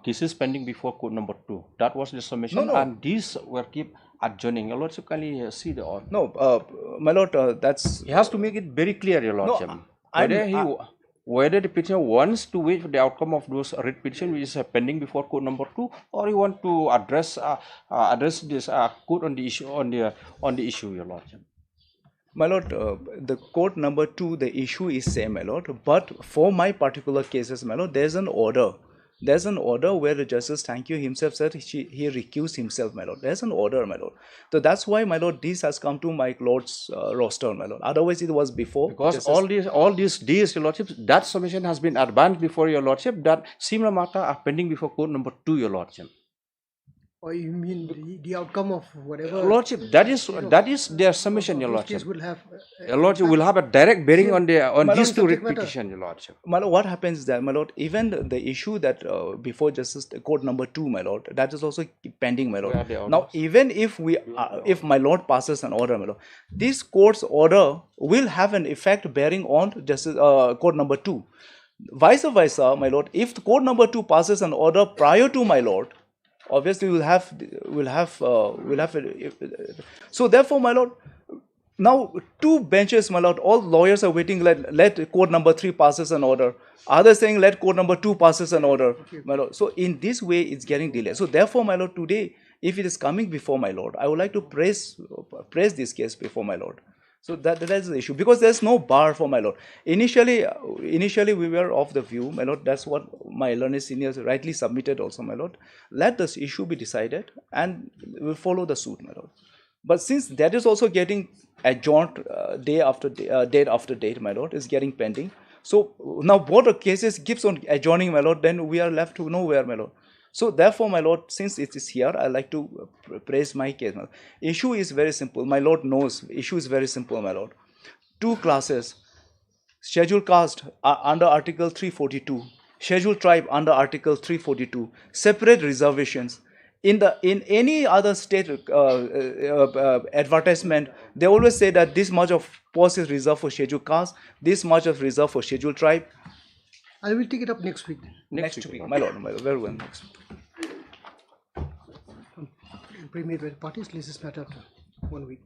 cases pending before court number 2. That was the submission, No. and these were keep adjourning. Your Lordship, can you see the order? No, my lord, that's... He has to make it very clear, Your Lordship. Whether the petitioner wants to wait for the outcome of those writ petition which is pending before court number 2, or he want to address this court on the issue, Your Lordship. My lord, the court number 2, the issue is same, my lord. But for my particular cases, my lord, there's an order. There's an order where the justice, thank you, himself said he recused himself, my lord. There's an order, my lord. So that's why, my lord, this has come to my lord's roster, my lord. Otherwise, it was before. Because justice, all these days, Your Lordship, that submission has been advanced before Your Lordship. That similar matter are pending before court number 2, Your Lordship. or you mean the outcome of whatever? Lordship, that is their submission, Your Lordship. Will have, Your Lordship will have a direct bearing on these two writ petition, Your Lordship. my lord, what happens is that, my lord, even the issue that before justice court number 2, my lord, that is also pending, my lord. Now, even if if my lord passes an order, my lord, this court's order will have an effect bearing on justice court number 2. Vice versa, my lord, if the court number 2 passes an order prior to my lord, obviously we'll have so therefore, my lord, now 2 benches, my lord, all lawyers are waiting, let court number 3 passes an order, others saying let court number 2 passes an order, my lord. So in this way it's getting delayed. So therefore, my lord, today if it is coming before my lord, I would like to praise this case before my lord. So that is the issue, because there's no bar for my lord. Initially we were of the view, my lord, that's what my learned seniors rightly submitted also, my lord. Let this issue be decided and we'll follow the suit, my lord. But since that is also getting adjourned date after date, my lord, is getting pending. So now both the cases keeps on adjourning, my lord, then we are left to nowhere, my lord. So therefore, my lord, since it is here, I like to praise my case. Issue is very simple. My lord knows issue is very simple, my lord. 2 classes, scheduled caste under Article 342, scheduled tribe under Article 342, separate reservations. In any other state advertisement, they always say that this much of post is reserved for scheduled caste, this much of reserved for scheduled tribe. I will take it up next week. Next week, my lord, very well. Next week. Pre-made by the parties, place this matter after 1 week.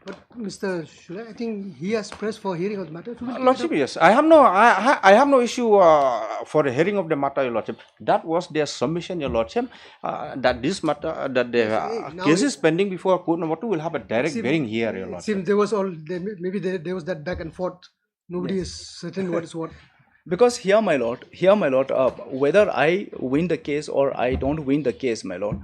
But Mr. Shula, I think he has pressed for hearing of the matter. Lordship, yes, I have no issue for the hearing of the matter, Your Lordship. That was their submission, Your Lordship, that this matter, that the cases pending before court number 2 will have a direct bearing here, Your Lordship. There was maybe there was that back and forth. Nobody is certain what is what. Because here, my lord, whether I win the case or I don't win the case, my lord,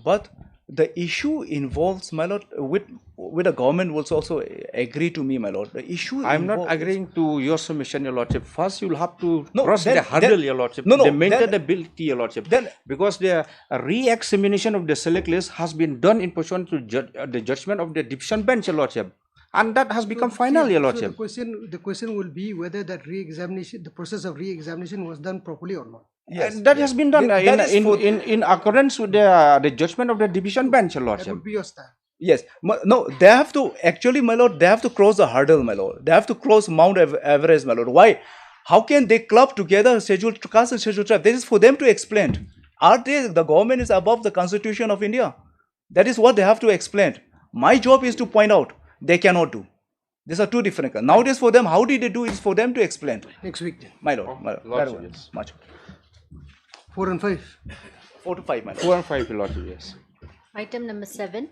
but the issue involves, my lord, with the government will also agree to me, my lord. The issue I'm not agreeing to your submission, Your Lordship. First, you'll have to cross the hurdle, Your Lordship. The maintainability, Your Lordship. Because the re-examination of the select list has been done in pursuant to the judgment of the division bench, Your Lordship. And that has become final, Your Lordship. So the question will be whether that re-examination, the process of re-examination was done properly or not. Yes, that has been done in accordance with the judgment of the division bench, Your Lordship. That would be your stand. Yes, no, they have to actually, my lord, they have to cross the hurdle, my lord. They have to cross Mount Everest, my lord. Why? How can they club together scheduled caste and scheduled tribe? This is for them to explain. Are they? The government is above the Constitution of India. That is what they have to explain. My job is to point out. They cannot do. These are 2 different. Nowadays, for them, how did they do it? Is for them to explain. Next week, then. My lord. Yes. Much. 4 and 5. 4 to 5, my lord. 4 and 5, Your Lordship, yes. Item number 7.